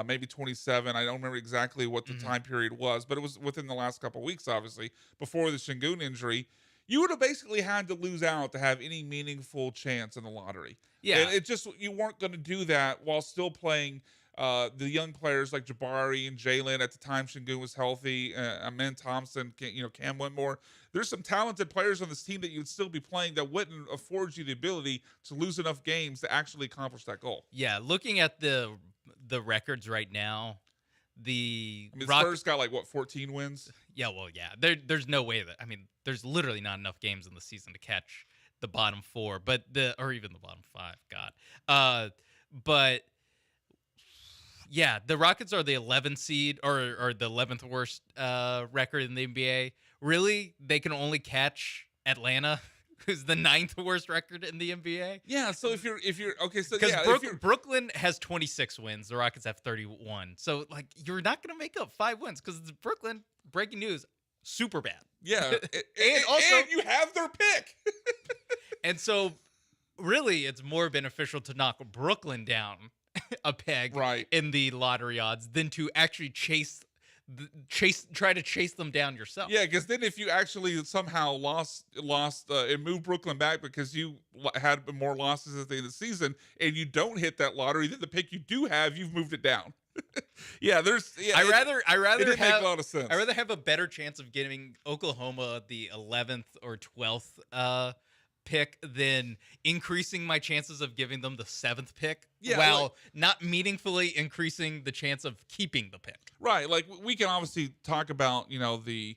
maybe 27. I don't remember exactly what the time period was, but it was within the last couple of weeks, obviously, before the Şengün injury. You would have basically had to lose out to have any meaningful chance in the lottery. Yeah, and you weren't going to do that while still playing the young players like Jabari and Jalen. At the time, Şengün was healthy. Amen Thompson, Cam Whitmore. There's some talented players on this team that you would still be playing that wouldn't afford you the ability to lose enough games to actually accomplish that goal. Yeah, looking at the records right now, Spurs got 14 wins? Yeah, well, yeah. There's no way there's literally not enough games in the season to catch the bottom 4, or even the bottom 5. God, but. Yeah, the Rockets are the 11th seed or the 11th worst record in the NBA. Really, they can only catch Atlanta, who's the 9th worst record in the NBA. Yeah, so if you're okay, so Brooklyn has 26 wins, the Rockets have 31. So you're not going to make up 5 wins because Brooklyn, breaking news, super bad. Yeah, and you have their pick. And so really it's more beneficial to knock Brooklyn down a peg in the lottery odds than to actually try to chase them down yourself. Yeah, because then if you actually somehow lost and moved Brooklyn back because you had more losses at the end of the season and you don't hit that lottery, then the pick you do have, you've moved it down. I rather make a lot of sense. I rather have a better chance of getting Oklahoma the 11th or 12th pick than increasing my chances of giving them the 7th pick while not meaningfully increasing the chance of keeping the pick. Right. Like, we can obviously talk about, the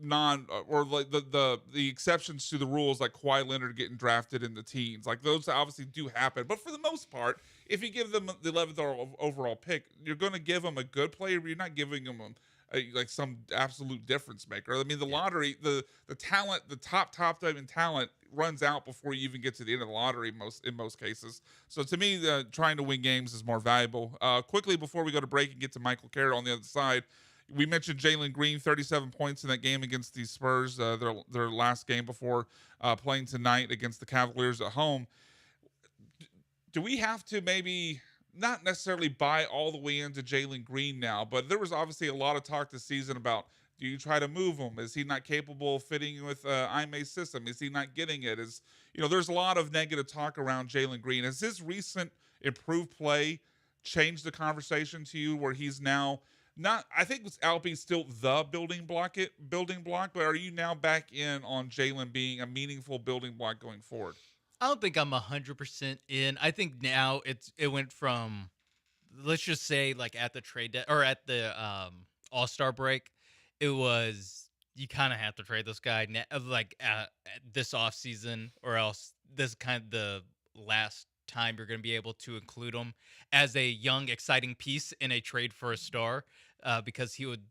non or like the exceptions to the rules, like Kawhi Leonard getting drafted in the teens. Like, those obviously do happen. But for the most part, if you give them the 11th overall pick, you're going to give them a good player, but you're not giving them some absolute difference maker. I mean, the lottery, the talent, the top diamond talent runs out before you even get to the end of the lottery in most cases. So to me, trying to win games is more valuable. Quickly before we go to break and get to Michael Carroll on the other side, we mentioned Jalen Green, 37 points in that game against the Spurs, their last game before playing tonight against the Cavaliers at home. Do we have to maybe not necessarily buy all the way into Jalen Green now, but there was obviously a lot of talk this season about, do you try to move him? Is he not capable of fitting with Ime's system? Is he not getting it? There's a lot of negative talk around Jalen Green. Has his recent improved play changed the conversation to you where he's now not. I think with Alpine still the building block. But are you now back in on Jalen being a meaningful building block going forward? I don't think I'm 100% in. I think now it went from, let's just say, like at the or at the All-Star break, it was you kind of have to trade this guy like this offseason, or else this is kind of the last time you're going to be able to include him as a young, exciting piece in a trade for a star, because he would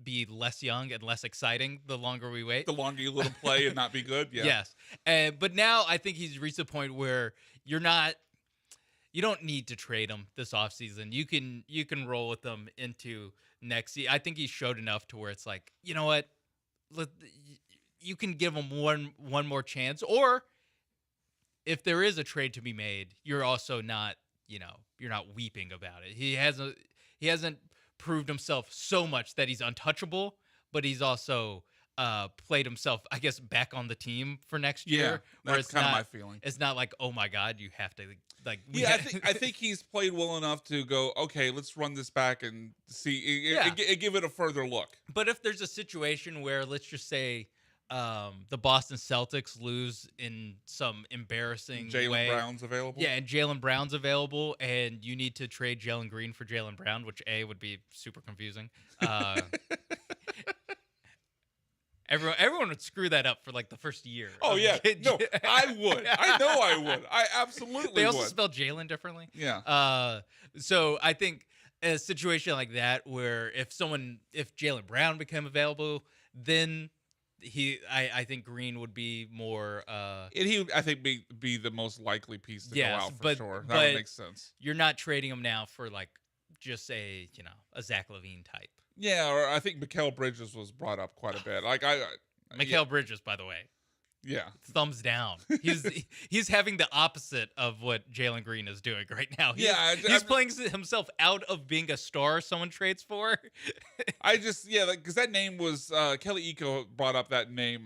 be less young and less exciting the longer we wait. The longer you let him play and not be good. Yeah. Yes. But now I think he's reached a point where you don't need to trade him this offseason. You can roll with him into next season. I think he showed enough to where it's like, you know what? You can give him one more chance, or if there is a trade to be made, you're also not, you're not weeping about it. He hasn't proved himself so much that he's untouchable, but he's also played himself, I guess, back on the team for next year. Yeah, that's kind of my feeling. It's not like, oh my God, you have to like. Yeah, I think he's played well enough to go, okay, let's run this back and see, give it a further look. But if there's a situation where, let's just say, the Boston Celtics lose in some embarrassing way. Jaylen Brown's available? Yeah, and Jaylen Brown's available, and you need to trade Jalen Green for Jaylen Brown, which would be super confusing. Everyone would screw that up for like the first year. Oh, yeah. No, I would. I know I would. I absolutely would. They also spell Jalen differently. Yeah. So I think a situation like that where if Jaylen Brown became available, then I think Green would be more. He would, I think, be the most likely piece to go out for sure. That would make sense. You're not trading him now for like just a Zach LaVine type. Yeah, or I think Mikal Bridges was brought up quite a bit. Like Mikal Bridges, by the way. Yeah. Thumbs down. He's having the opposite of what Jalen Green is doing right now. He's playing himself out of being a star someone trades for. Because that name was Kelly Eco brought up that name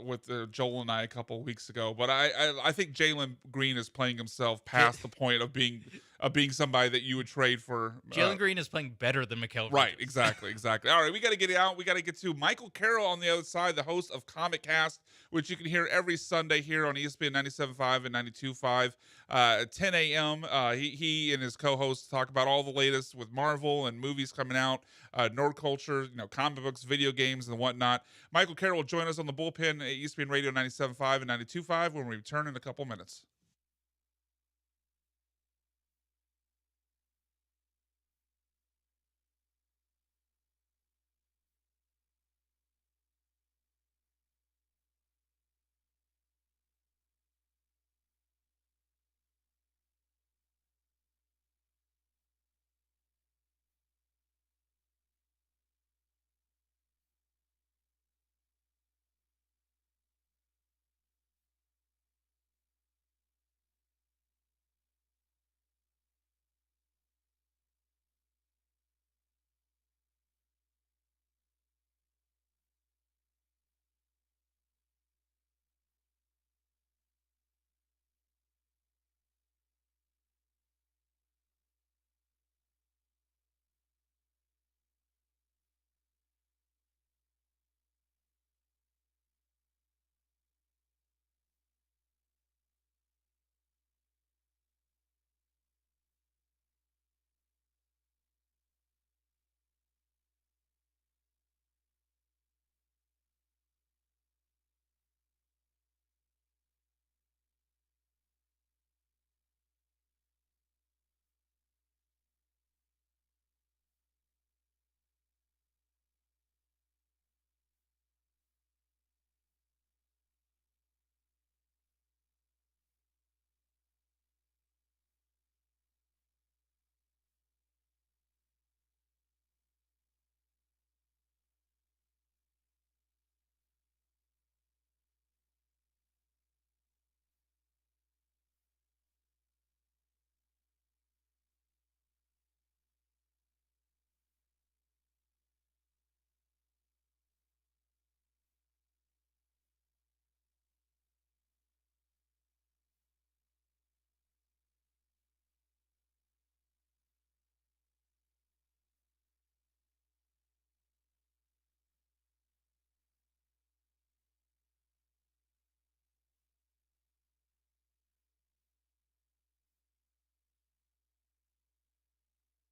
with Joel and I a couple of weeks ago. But I think Jalen Green is playing himself past the point of being somebody that you would trade for. Jalen Green is playing better than Mikal Bridges. Right, exactly. All right, we got to get it out. We got to get to Michael Carroll on the other side, the host of Comic Cast, which you can hear every Sunday here on ESPN 97.5 and 92.5 at 10 a.m. He and his co-hosts talk about all the latest with Marvel and movies coming out, nerd culture, comic books, video games, and whatnot. Michael Carroll will join us on the Bullpen at ESPN Radio 97.5 and 92.5 when we return in a couple minutes.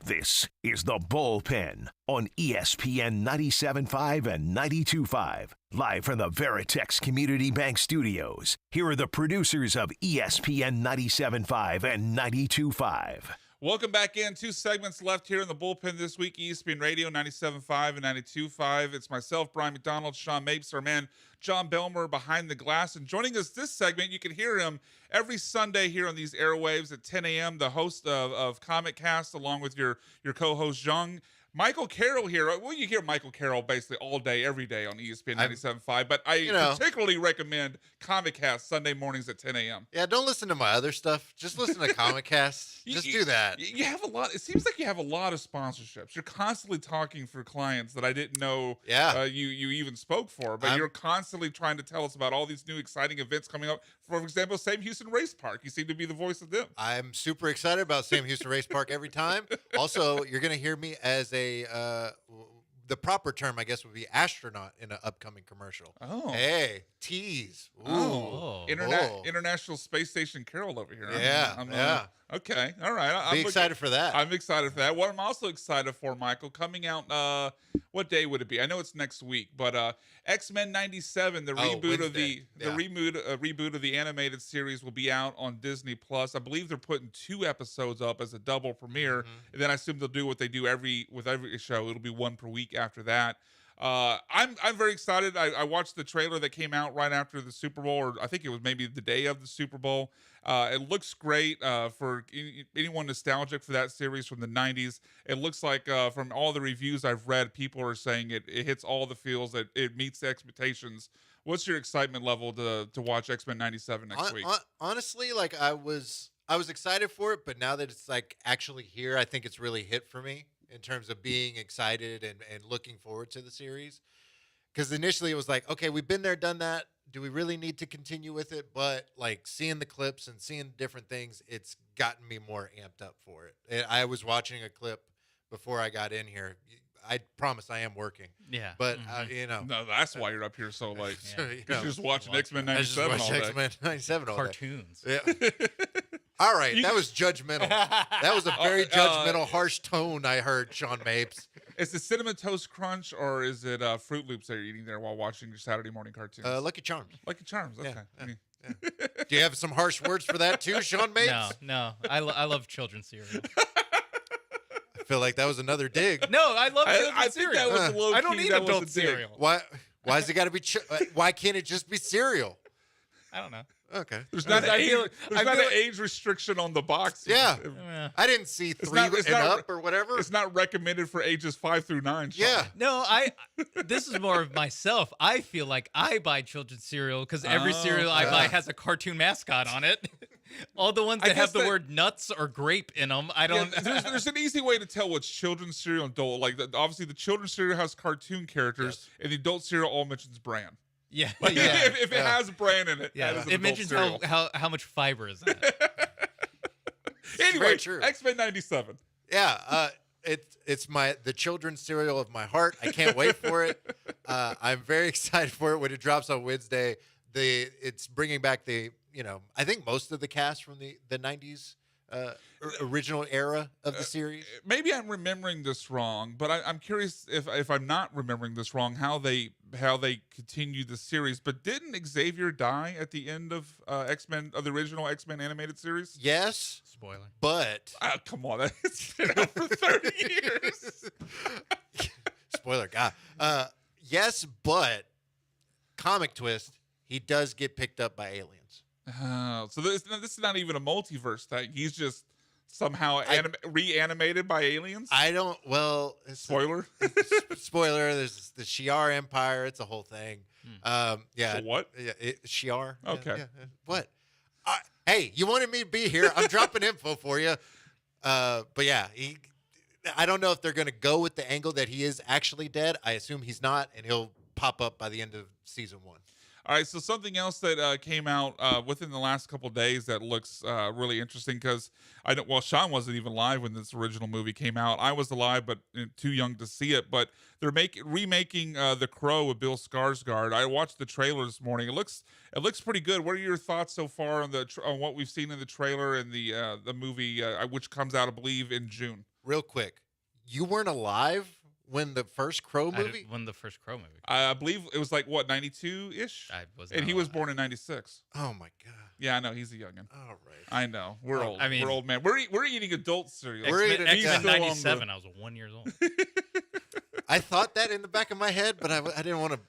This is The Bullpen on ESPN 97.5 and 92.5. Live from the Veritex Community Bank Studios. Here are the producers of ESPN 97.5 and 92.5. Welcome back in. 2 segments left here in the Bullpen this week. ESPN Radio 97.5 and 92.5. It's myself, Brian McDonald, Sean Mapes, our man John Belmer behind the glass. And joining us this segment, you can hear him every Sunday here on these airwaves at 10 a.m., the host of Comic Cast, along with your co-host, Jean. Michael Carroll here. Well, you hear Michael Carroll basically all day, every day on ESPN 97.5, but I particularly recommend Comic Cast Sunday mornings at 10 a.m. Yeah, don't listen to my other stuff. Just listen to Comic Cast. Just do that. You have a lot. It seems like you have a lot of sponsorships. You're constantly talking for clients that I didn't know you even spoke for, but you're constantly trying to tell us about all these new exciting events coming up. For example, Sam Houston Race Park. You seem to be the voice of them. I'm super excited about Sam Houston Race Park every time. Also, you're going to hear me as the proper term, I guess, would be astronaut in an upcoming commercial. Oh. Hey, tease. Ooh. Oh. International Space Station Carol over here. Yeah. Okay. All right. I'm excited for that. I'm excited for that. What I'm also excited for, Michael, coming out, what day would it be? I know it's next week, but X-Men 97, the reboot of the reboot of the animated series will be out on Disney Plus. I believe they're putting 2 episodes up as a double premiere, and then I assume they'll do what they do with every show. It'll be 1 per week after that. I'm very excited. I watched the trailer that came out right after the Super Bowl, or I think it was maybe the day of the Super Bowl. It looks great for anyone nostalgic for that series from the 90s. It looks like from all the reviews I've read, people are saying it hits all the feels, that it meets the expectations. What's your excitement level to watch X-Men 97 next week? Honestly, like I was excited for it, but now that it's like actually here, I think it's really hit for me in terms of being excited and looking forward to the series. Because initially it was like, okay, we've been there, done that. Do we really need to continue with it? But like seeing the clips and seeing different things, it's gotten me more amped up for it. And I was watching a clip before I got in here. I promise I am working. Yeah. But, No, that's why you're up here so late. Yeah. You're just watching X-Men 97 all day. X-Men 97 all day. Cartoons. Yeah. All right, that was judgmental. That was a very judgmental, harsh tone I heard, Sean Mapes. Is it Cinnamon Toast Crunch or is it Fruit Loops that you're eating there while watching your Saturday morning cartoons? Lucky Charms. Lucky Charms, okay. Yeah. Do you have some harsh words for that too, Sean Mapes? No. I love children's cereal. I feel like that was another dig. No, I love children's think cereal. that was I don't need adult cereal. Why's it got to be? Why can't it just be cereal? I don't know. Okay. There's not an age restriction on the box. Yeah. I didn't see 3 and up or whatever. It's not recommended for ages 5 through 9. Sean. Yeah. No, this is more of myself. I feel like I buy children's cereal because every cereal I buy has a cartoon mascot on it. All the ones that have the word nuts or grape in them, I don't. Yeah, there's an easy way to tell what's children's cereal and adult. Like obviously the children's cereal has cartoon characters, and the adult cereal all mentions bran. Yeah. If it has bran in it, it mentions how much fiber is in it. Anyway, X-Men 97. Yeah, it's the children's cereal of my heart. I can't wait for it. I'm very excited for it when it drops on Wednesday. It's bringing back I think most of the cast from the 90s original era of the series. Maybe I'm remembering this wrong, but I'm curious if I'm not remembering this wrong, how they continue the series. But didn't Xavier die at the end of X-Men, of the original X-Men animated series? Yes. Spoiler. But come on, it's been out for 30 years. Spoiler, God. Yes, but comic twist, he does get picked up by aliens. So this is not even a multiverse thing. He's just somehow reanimated by aliens? Spoiler. Spoiler. There's the Shi'ar Empire. It's a whole thing. Yeah. The what? Yeah, Shi'ar. Okay. Yeah. What? Hey, you wanted me to be here. I'm dropping info for you. But yeah, I don't know if they're going to go with the angle that he is actually dead. I assume he's not, and he'll pop up by the end of season 1. All right, so something else that came out within the last couple of days that looks really interesting, because Sean wasn't even live when this original movie came out. I was alive, but too young to see it. But they're remaking The Crow with Bill Skarsgård. I watched the trailer this morning. It looks pretty good. What are your thoughts so far on what we've seen in the trailer and the movie, which comes out, I believe, in June? real quick, you weren't alive when the first Crow movie? When the first Crow movie. I believe it was like, what, 92-ish? I was And not he was alive. born in 96. Oh, my God. Yeah, I know. He's a youngin'. All right. I know. We're old. I mean- we're old, man. We're eating adult cereal. We're eating- X-Men He's still on 97. I was 1 year old. I thought that in the back of my head, but I didn't want to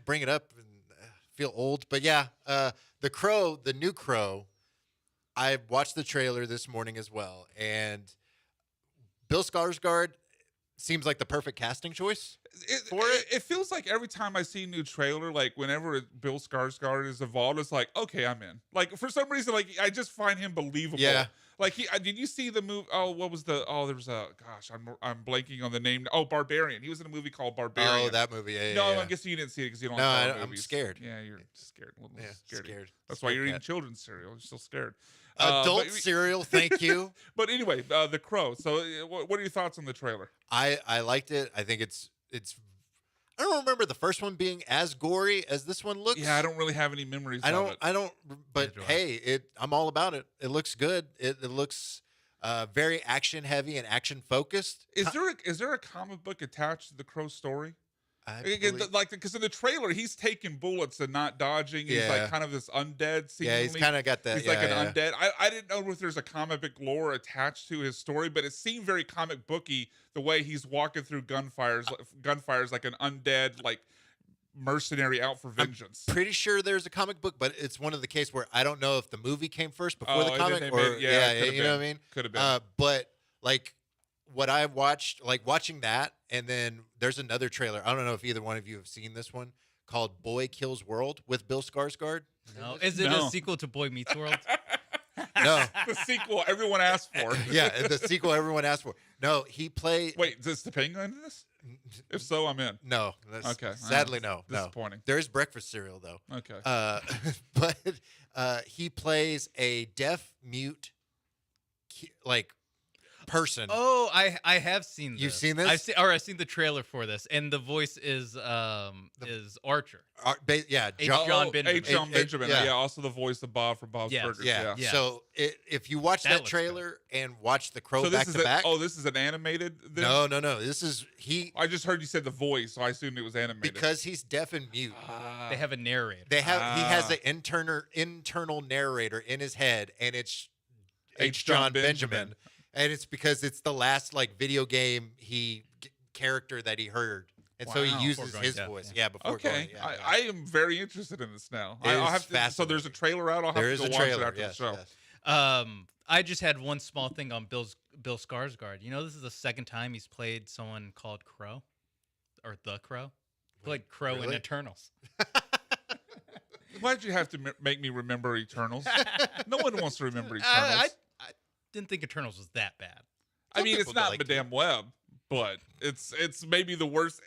bring it up and feel old. But yeah, the Crow, the new Crow, I watched the trailer this morning as well, and Bill Skarsgård seems like the perfect casting choice for it. It feels like every time I see a new trailer, like whenever Bill Skarsgård is involved, it's like, okay, I'm in. Like for some reason, like I just find him believable. Yeah. Like did you see the movie? Oh, what was the? Oh, there was a. Gosh, I'm blanking on the name. Oh, Barbarian. He was in a movie called Barbarian. Oh, that movie. Yeah, No, yeah. I guess you didn't see it because you don't. No, like horror I'm movies. scared. Yeah, you're scared. A little Yeah, scaredy. scared. That's why you're Scared eating cat. children's cereal. You're still scared. Adult But- cereal, thank you. But anyway, the Crow. So, what are your thoughts on the trailer? I liked it. I think it's. I don't remember the first one being as gory as this one looks. Yeah, I don't really have any memories. of it. I don't. But Neither do I. hey, I'm all about it. It looks good. It looks very action heavy and action focused. Is there a comic book attached to the Crow story? I Again, believe- like because in the trailer he's taking bullets and not dodging. He's Yeah. like kind of this undead. yeah, he's seemingly. kind of got that. He's yeah, like an yeah. undead. I didn't know if there's a comic book lore attached to his story, but it seemed very comic booky the way he's walking through gunfires like an undead like mercenary out for vengeance. Pretty sure there's a comic book, but it's one of the case where I don't know if the movie came first before Oh, the and then comic, they or made- yeah, it could've you know been. what I mean. Could have been. But like what I watched, like watching that, and then there's another trailer. I don't know if either one of you have seen this one called Boy Kills World with Bill Skarsgård. No, is it No. a sequel to Boy Meets World? No, The sequel everyone asked for. yeah, the sequel everyone asked for. No, he played. Wait, is Topanga in this? If so, I'm in. No, that's, Okay. sadly, no. Disappointing. There is breakfast cereal though. Okay. But he plays a deaf mute, like person. Oh, I have seen this. You've seen this? I've seen the trailer for this, and the voice is Archer. Yeah, H. John. John Benjamin. H. John H- Benjamin. yeah. Yeah. Also the voice of Bob from Bob's Yes. Burgers. Yeah. Yeah. So if you watch That that looks trailer and watch the Crow So back this to is back, this is an animated. Then? no. This is he I just heard you said the voice, so I assumed it was animated. because he's deaf and mute. They have a narrator. He has Ah. an internal narrator in his head, and it's H. John John Benjamin. Benjamin. And it's because it's the last like video game character that he heard, and so Wow. he uses Before his going, yeah, voice. Yeah, before Okay, going. Yeah, I am very interested in this now. It I'll is have to. So there's a trailer out. I'll have there to is go a watch trailer. it after Yes, the show. yes. I just had one small thing on Bill Skarsgård. You know, this is the second time he's played someone called Crow, or the Crow. He played Crow in really? Eternals. Why'd you have to make me remember Eternals? No one wants to remember Eternals. I didn't think Eternals was that bad. I mean, it's people not like Madame Web, but it's maybe the worst.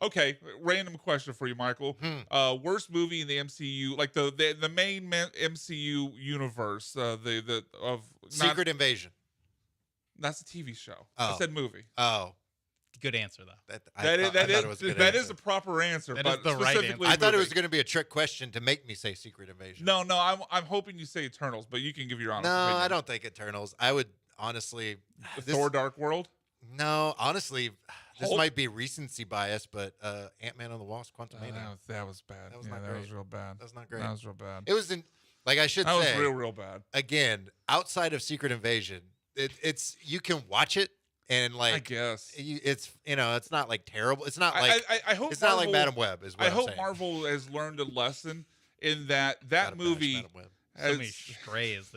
Okay, random question for you, Michael. Worst movie in the MCU, like the main MCU universe, the of Secret Invasion. That's a TV show. I Oh. said movie. Oh, Good answer though. I thought it was a good that answer. is a proper answer. That but is the right specifically I thought it was movie. going to be a trick question to make me say Secret Invasion. No, I'm hoping you say Eternals, but you can give your honest no, opinion. I don't think Eternals. I would honestly. Thor: Dark World. No, honestly, this Hulk? might be recency bias, but Ant-Man and the Wasp: Quantumania. That was bad. That was yeah, not that great. was real bad. That was not great. That was real bad. It was in, like I should That say, was real bad. again, outside of Secret Invasion, it's you can watch it and like I guess. it's it's not like terrible. It's not like I hope it's not like Marvel- Madam Web. Is what I I'm hope saying. Marvel has learned a lesson in that Gotta bash movie Madam Web. So many has. strays.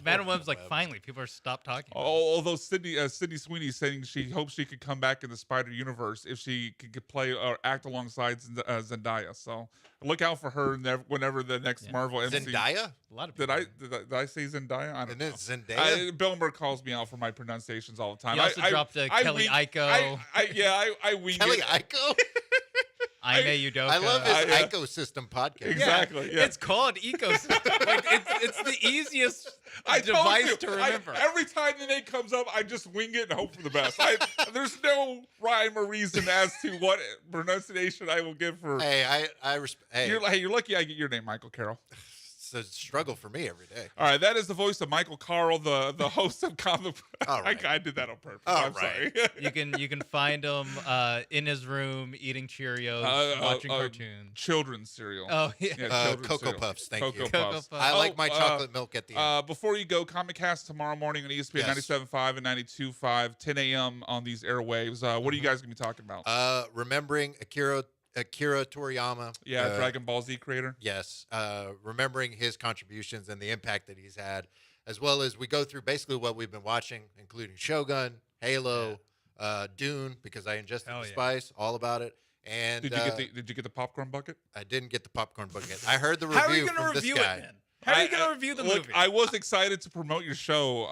Madam Web's like, Web. finally, people are stop talking. About it. Although Sydney Sweeney saying she hopes she could come back in the Spider Universe if she could play or act alongside Zendaya. So look out for her whenever the next Marvel MCU. Zendaya? A lot of Did people. I say Zendaya? I don't And know. then Zendaya? Bill Burr calls me out for my pronunciations all the time. He also dropped Kelly Aiko. I wing Kelly it. Aiko? I May Udoka. I love his yeah. ecosystem podcast. Exactly. Yeah. It's called ecosystem. Like it's the easiest I told device you, to remember. every time the name comes up, I just wing it and hope for the best. There's no rhyme or reason as to what pronunciation I will give for. Hey, I respect. Hey, You're lucky I get your name, Michael Carroll. it's a struggle for me every day. All right, that is the voice of Michael Carl, the host of Comic. All right. I did that on purpose. All I'm right. sorry. You can find him in his room eating Cheerios, watching cartoons. Children's cereal. Oh yeah. children's Cocoa cereal. Puffs, thank Cocoa you. Puffs. Cocoa I Puffs. like my chocolate milk at the end. Before you go, Comic Cast tomorrow morning on ESPN Yes. 97.5 and 92.5, 10 a.m. on these airwaves. What are you guys going to be talking about? Remembering Akira Toriyama. Dragon Ball Z creator. Yes. Remembering his contributions and the impact that he's had, as well as we go through basically what we've been watching, including Shogun, Halo, Dune, because I ingested Hell the yeah. spice, all about it. And Did you get the popcorn bucket? I didn't get the popcorn bucket. I heard the How are review you gonna from this review guy. it then? How are you gonna review the Look, movie? I was excited to promote your show.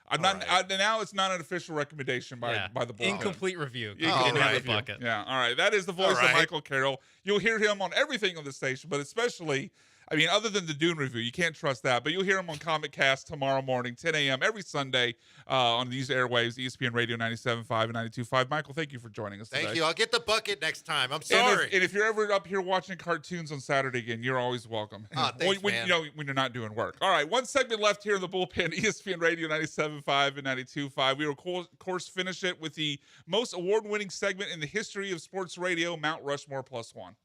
I'm not now. It's not an official recommendation by the Bullpen. Incomplete review. Yeah, Oh, Didn't have right. the bucket. Yeah, all right. That is the voice All right. of Michael Carroll. You'll hear him on everything on the station, but especially, I mean, other than the Dune review, you can't trust that. But you'll hear him on Comic Cast tomorrow morning, 10 a.m. every Sunday on these airwaves, ESPN Radio 97.5 and 92.5. Michael, thank you for joining us today. Thank you. I'll get the bucket next time. I'm And sorry. if you're ever up here watching cartoons on Saturday again, you're always welcome. Thanks, when, man. when you're not doing work. All right, one segment left here in the Bullpen, ESPN Radio 97.5 and 92.5. We will, of course, finish it with the most award-winning segment in the history of sports radio, Mount Rushmore Plus One.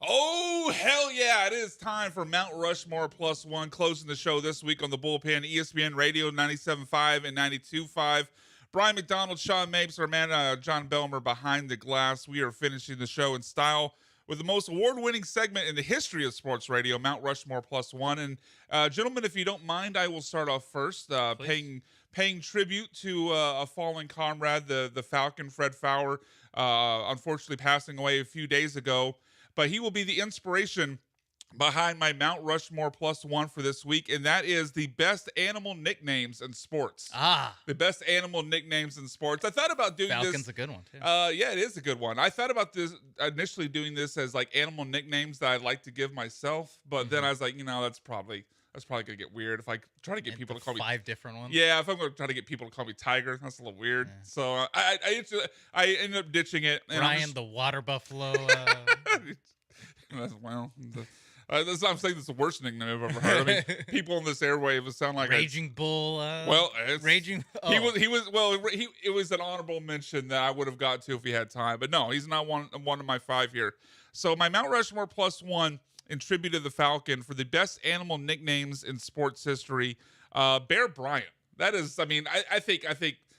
Oh, hell yeah. It is time for Mount Rushmore Plus One, closing the show this week on the Bullpen, ESPN Radio 97.5 and 92.5. Brian McDonald, Sean Mapes, our man John Belmer behind the glass. We are finishing the show in style with the most award-winning segment in the history of sports radio, Mount Rushmore Plus One. And gentlemen, if you don't mind, I will start off first, paying tribute to a fallen comrade, the Falcon, Fred Fowler, unfortunately passing away a few days ago. But he will be the inspiration behind my Mount Rushmore Plus One for this week, and that is the best animal nicknames in sports. The best animal nicknames in sports. I thought about doing Falcon's this. a good one, too. Yeah, it is a good one. I thought about this initially doing this as like animal nicknames that I'd like to give myself, but then I was like, that's probably gonna get weird if I try to get people to call me 5 different ones. Yeah, if I'm gonna try to get people to call me Tiger, that's a little weird. Yeah. So I ended up ditching it. And Ryan the water buffalo. Well, that's not saying it's the worst nickname I've ever heard. I mean, people on this airwave sound like Raging Bull. Raging. Oh. He was. Well, it was an honorable mention that I would have got to if he had time, but no, he's not one of my 5 here. So my Mount Rushmore Plus One in tribute to the Falcon for the best animal nicknames in sports history. Bear Bryant. That is. I mean, I think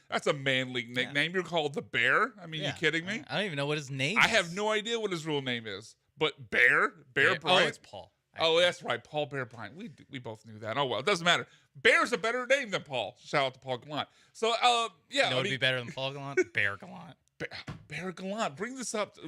that's a manly nickname. You're called the Bear. I mean, you kidding me? I don't even know what his name is. I have no idea what his real name is. But Bear Bryant. Oh, it's Paul. Oh, that's right, Paul Bear Bryant. We both knew that. Oh well, it doesn't matter. Bear's a better name than Paul. Shout out to Paul Gallant. So, yeah, would be better than Paul Gallant? Bear Gallant. Bear Gallant. Bring this up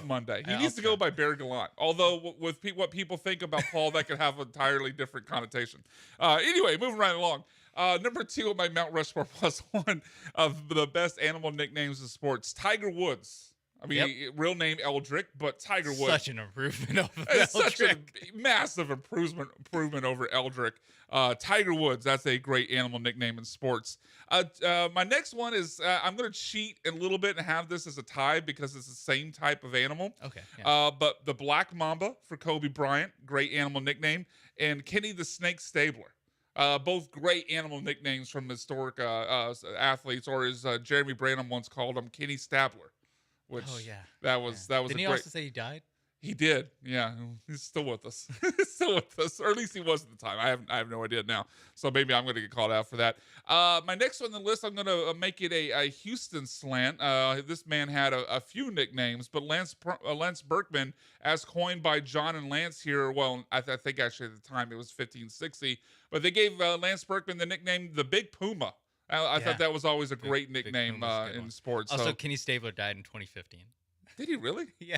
Monday. He needs to go by Bear Gallant. Although with what people think about Paul, that could have an entirely different connotation. Anyway, moving right along. Number 2 on my Mount Rushmore Plus One of the best animal nicknames in sports, Tiger Woods. I mean, real name Eldrick, but Tiger Woods. Such an improvement over Eldrick. Such a massive improvement over Eldrick. Tiger Woods, that's a great animal nickname in sports. My next one is, I'm going to cheat a little bit and have this as a tie because it's the same type of animal. Okay. Yeah. But the Black Mamba for Kobe Bryant, great animal nickname, and Kenny the Snake Stabler. Both great animal nicknames from historic athletes, or as Jeremy Branham once called him, Kenny Stabler. Which, that was Didn't he also say he died? He did. Yeah, he's still with us. Or at least he was at the time. I have no idea now. So maybe I'm going to get called out for that. My next one on the list, I'm going to make it a Houston slant. This man had a few nicknames, but Lance Berkman, as coined by John and Lance here. Well, I think actually at the time it was 1560, but they gave Lance Berkman the nickname the Big Puma. I thought that was always a great nickname in sports. Also, Kenny Stabler died in 2015. Did he really? Yeah.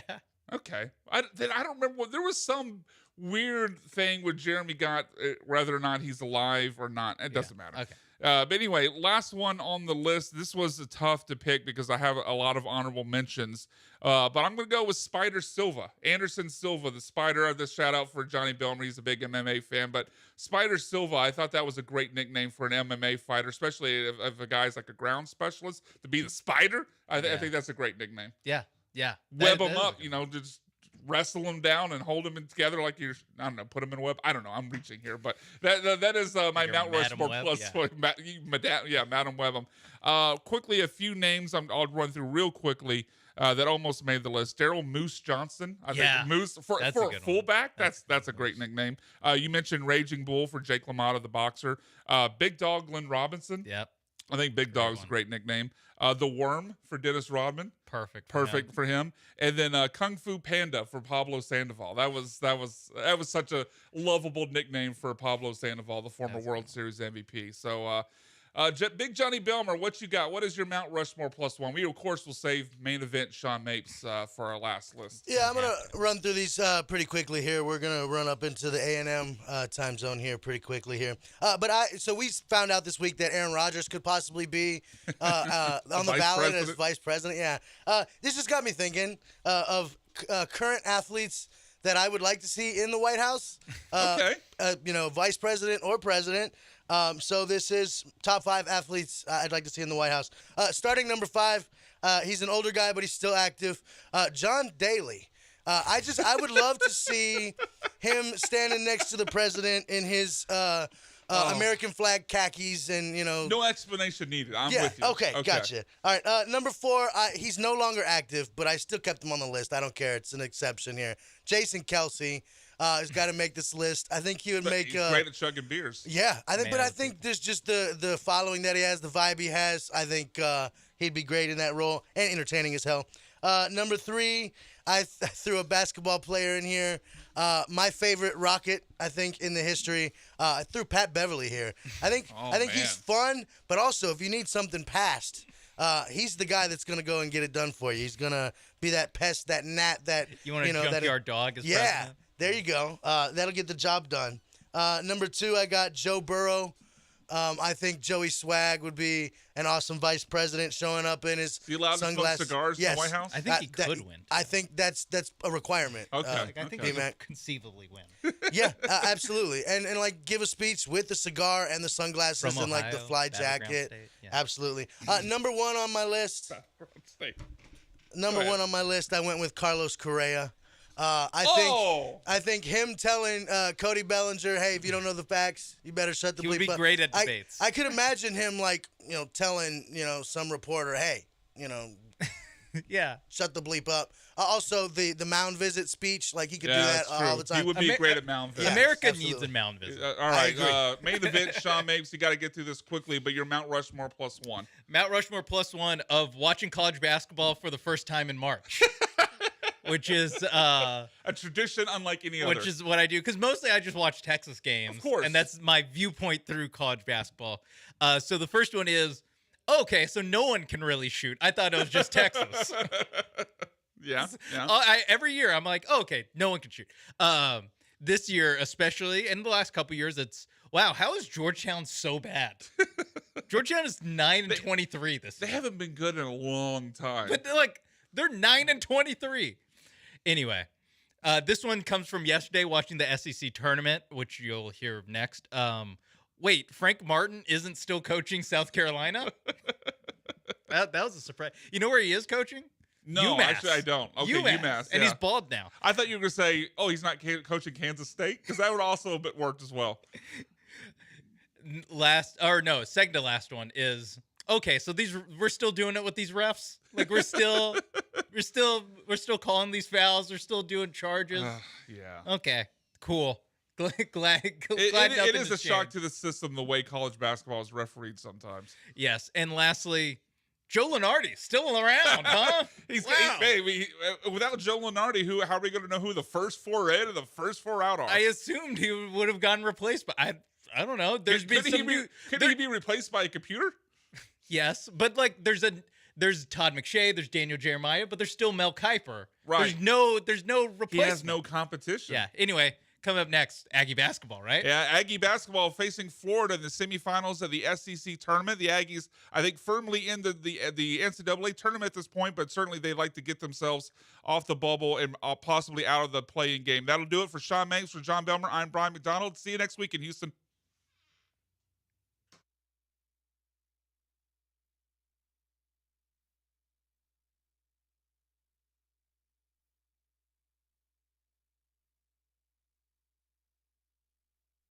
Okay. I don't remember. There was some weird thing where Jeremy got whether or not he's alive or not. It doesn't matter. Okay. But anyway, last one on the list. This was tough to pick because I have a lot of honorable mentions. But I'm going to go with Spider Silva. Anderson Silva, the Spider. This shout out for Johnny Belmer. He's a big MMA fan. But Spider Silva, I thought that was a great nickname for an MMA fighter, especially if a guy's like a ground specialist. To be the Spider, I think that's a great nickname. Yeah. Yeah. Web them up, just wrestle them down and hold them together like you're, I don't know, put them in a web. I don't know. I'm reaching here, but that is my Mount Rushmore Plus. Yeah. Madam Web. Quickly, a few names I'll run through real quickly that almost made the list. Daryl Moose Johnson. I think Moose for a fullback. That's a great nickname. You mentioned Raging Bull for Jake LaMotta, the boxer. Big Dog Glenn Robinson. Yep. I think Big Dog's a great nickname. The Worm for Dennis Rodman. Perfect for him. And then Kung Fu Panda for Pablo Sandoval. That was such a lovable nickname for Pablo Sandoval, the former World Series MVP. So Big Johnny Belmer, what you got? What is your Mount Rushmore Plus One? We, of course, will save main event Sean Mapes for our last list. Yeah, I'm going to run through these pretty quickly here. We're going to run up into the A&M time zone here pretty quickly here. So we found out this week that Aaron Rodgers could possibly be on the ballot as vice president. Yeah. This just got me thinking of current athletes that I would like to see in the White House. Okay. Vice president or president. So this is top 5 athletes I'd like to see in the White House. Starting number 5, he's an older guy, but he's still active. John Daly. I would love to see him standing next to the president in his American flag khakis and, No explanation needed. I'm yeah, with you. okay, gotcha. All right, number 4, he's no longer active, but I still kept him on the list. I don't care. It's an exception here. Jason Kelsey has got to make this list. I think he would make. He's great at chugging beers. Yeah, I think there's just the following that he has, the vibe he has. I think he'd be great in that role and entertaining as hell. Number 3, I threw a basketball player in here. My favorite Rocket, I think, in the history. I threw Pat Beverly here. I think he's fun, but also if you need something passed, he's the guy that's gonna go and get it done for you. He's gonna be that pest, that gnat, that you want a junkyard dog as president? There you go. That'll get the job done. Number 2, I got Joe Burrow. I think Joey Swag would be an awesome vice president showing up in his Is he allowed sunglasses. to smoke cigars in the White House? I think he could win. I think that's a requirement. Okay. I think he could conceively win. Yeah, absolutely. And like give a speech with the cigar and the sunglasses From and like the Ohio, fly Battleground Jacket. State, yeah. Absolutely. Number 1 on my list. Number 1 on my list. I went with Carlos Correa. I think him telling Cody Bellinger, hey, if you don't know the facts, you better shut the bleep up. He would be great at debates. I could imagine him telling some reporter, hey, yeah, shut the bleep up. Also, the mound visit speech, like he could do that all the time. He would be great at mound visit. America needs a mound visit. All right, main event, Sean Mapes. You got to get through this quickly, but you're Mount Rushmore +1. Mount Rushmore +1 of watching college basketball for the first time in March. Which is a tradition unlike any other. Which is what I do, because mostly I just watch Texas games. Of course. And that's my viewpoint through college basketball. So the first one is, okay, so no one can really shoot. I thought it was just Texas. Yeah. Every year I'm like, okay, no one can shoot. This year especially, and the last couple years, it's, wow, how is Georgetown so bad? Georgetown is 9-23 this year. They haven't been good in a long time. But they're 9-23. Anyway, this one comes from yesterday watching the SEC tournament, which you'll hear next. Wait, Frank Martin isn't still coaching South Carolina? that was a surprise. You know where he is coaching? No, UMass. Actually I don't. Okay, UMass. And he's bald now. I thought you were going to say, he's not coaching Kansas State, because that would also have worked as well. Second to last one is, okay, so we're still doing it with these refs. Like we're still calling these fouls. We're still doing charges. Yeah. Okay. Cool. Glad it is a shock to the system the way college basketball is refereed sometimes. Yes, and lastly, Joe Lunardi still around, huh? Without Joe Lunardi, how are we going to know who the first 4 in and the first 4 out are? I assumed he would have gotten replaced, but I don't know. Could he be replaced by a computer? Yes, but there's Todd McShay, there's Daniel Jeremiah, but there's still Mel Kiper. Right. There's no replacement. He has no competition. Yeah. Anyway, coming up next, Aggie basketball, right? Yeah, Aggie basketball facing Florida in the semifinals of the SEC tournament. The Aggies, I think, firmly in the NCAA tournament at this point, but certainly they like to get themselves off the bubble and possibly out of the playing game. That'll do it for Sean Mapes, for John Belmer. I'm Brian McDonald. See you next week in Houston.